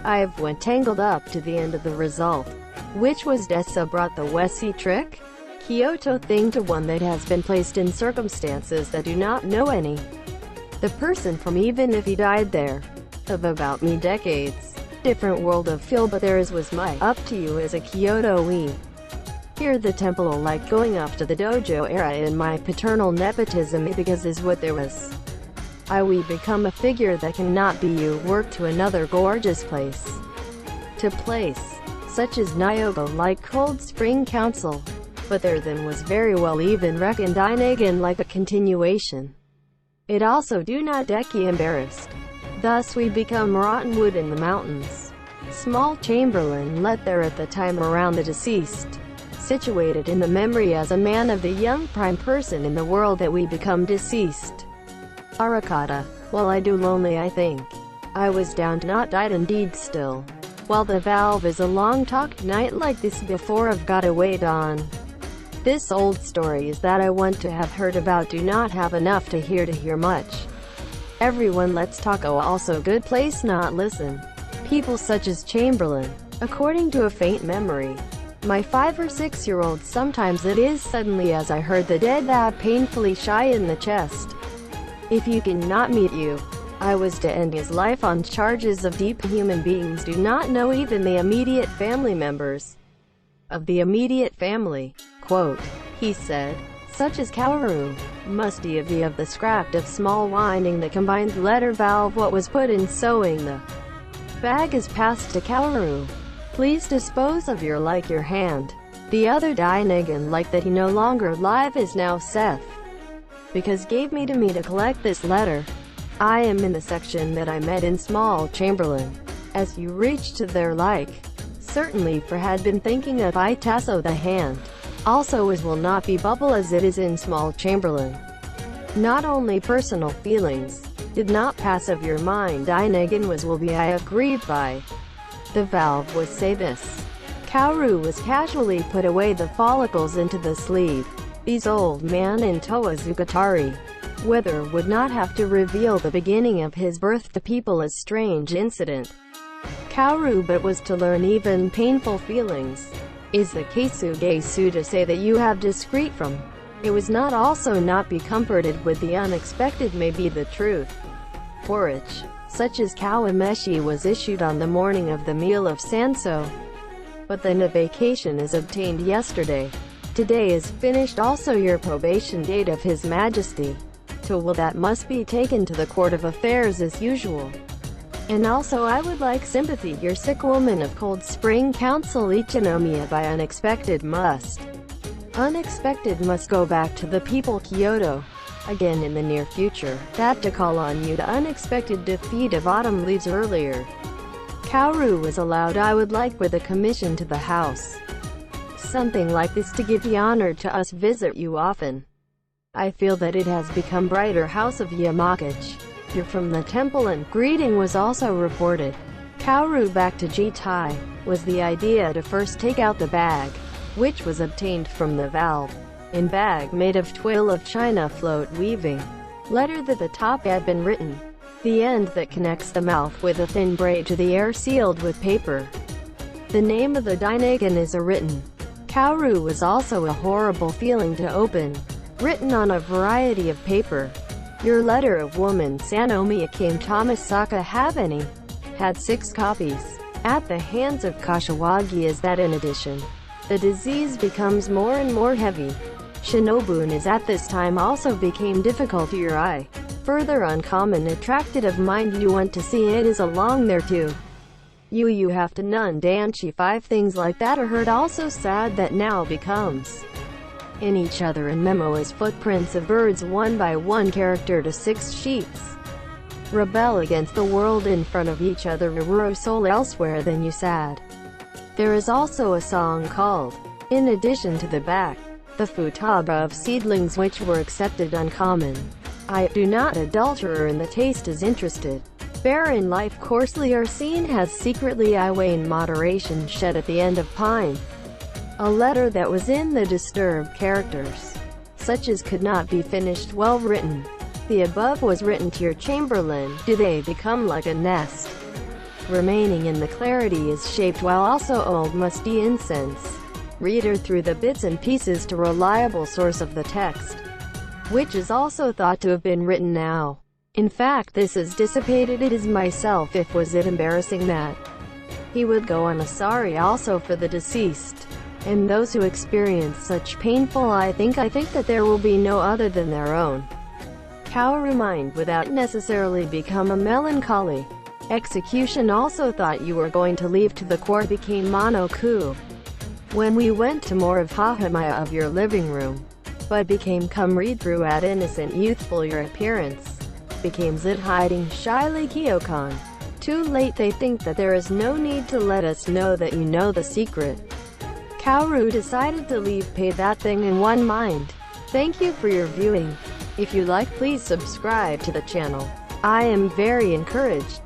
Speaker 1: I've went tangled up to the end of the result. Which was Dessa brought the Wessie trick? Kyoto thing to one that has been placed in circumstances that do not know any. The person from even if he died there. Of about me decades. Different world of feel but there is was my up to you as a Kyoto we. Here the temple like going up to the dojo era in my paternal nepotism because is what there was. We become a figure that cannot be you work to another gorgeous place. To place. Such as Nyogo like Cold Spring Council. But there then was very well even reckoned Dinagan like a continuation. It also do not decky embarrassed. Thus we become rotten wood in the mountains. Small Chamberlain let there at the time around the deceased. Situated in the memory as a man of the young prime person in the world that we become deceased. Arakata, while I do lonely I think. I was down to not died indeed still. While the valve is a long talked night like this before I've got away dawn. This old story is that I want to have heard about do not have enough to hear much. Everyone let's talk also good place not listen. People such as Chamberlain. According to a faint memory. My 5 or 6-year-old sometimes it is suddenly as I heard the dead that painfully shy in the chest. If you cannot meet you. I was to end his life on charges of deep human beings do not know even the immediate family members. Of the immediate family. Quote, he said, such as Kaoru, musty of the scrapped of small winding the combined letter valve what was put in sewing the bag is passed to Kaoru. Please dispose of your like your hand. The other Dinagan like that he no longer live is now Seth. Because gave me to collect this letter. I am in the section that I met in Small Chamberlain. As you reach to their like. Certainly for had been thinking of Itaso the hand. Also as will not be bubble as it is in Small Chamberlain. Not only personal feelings, did not pass of your mind. Dainagan was will be I agreed by. The valve was say this. Kaoru was casually put away the follicles into the sleeve. These old man in Towazugatari weather would not have to reveal the beginning of his birth to people a strange incident. Kaoru but was to learn even painful feelings. Is the Keisugesu to say that you have discreet from? It was not also not be comforted with the unexpected may be the truth. Porridge, such as kawameshi, was issued on the morning of the meal of Sanso. But then a vacation is obtained yesterday. Today is finished also your probation date of His Majesty. So will that must be taken to the Court of Affairs as usual. And also I would like sympathy your sick woman of Cold Spring Council Ichinomiya by unexpected must. Unexpected must go back to the people Kyoto. Again in the near future, that to call on you the unexpected defeat of autumn leaves earlier. Kaoru was allowed I would like with a commission to the house. Something like this to give the honor to us visit you often. I feel that it has become brighter house of Yamaguchi. You're from the temple and greeting was also reported. Kaoru back to Jitai, was the idea to first take out the bag, which was obtained from the valve. In bag made of twill of China float weaving. Letter that the top had been written. The end that connects the mouth with a thin braid to the air sealed with paper. The name of the Dainagan is a written. Kaoru was also a horrible feeling to open. Written on a variety of paper. Your letter of woman Sanomiya came Tomisaka have any? Had 6 copies. At the hands of Kashiwagi is that in addition. The disease becomes more and more heavy. Shinobun is at this time also became difficult to your eye. Further uncommon attracted of mind you want to see it is along there too. You have to none danchi 5 things like that are heard also sad that now becomes. In each other and memo as footprints of birds 1 by 1 character to 6 sheets. Rebel against the world in front of each other Ruro soul elsewhere than you sad. There is also a song called, in addition to the back, the futaba of seedlings which were accepted uncommon. I do not adulterer in the taste is interested. Barren life coarsely are seen has secretly I weigh in moderation shed at the end of pine. A letter that was in the disturbed characters, such as could not be finished well written. The above was written to your chamberlain. Do they become like a nest? Remaining in the clarity is shaped while also old musty incense. Reader through the bits and pieces to reliable source of the text, which is also thought to have been written now. In fact this is dissipated it is myself if was it embarrassing that he would go on a sorry also for the deceased, and those who experience such painful I think that there will be no other than their own. Kaoru mind without necessarily become a melancholy. Execution also thought you were going to leave to the court became monoku. When we went to more of Hahamaya of your living room, but became come read through at innocent youthful your appearance. Became zit hiding shyly Kyokan. Too late they think that there is no need to let us know that you know the secret. Kaoru decided to leave pay that thing in one mind. Thank you for your viewing. If you like please subscribe to the channel. I am very encouraged.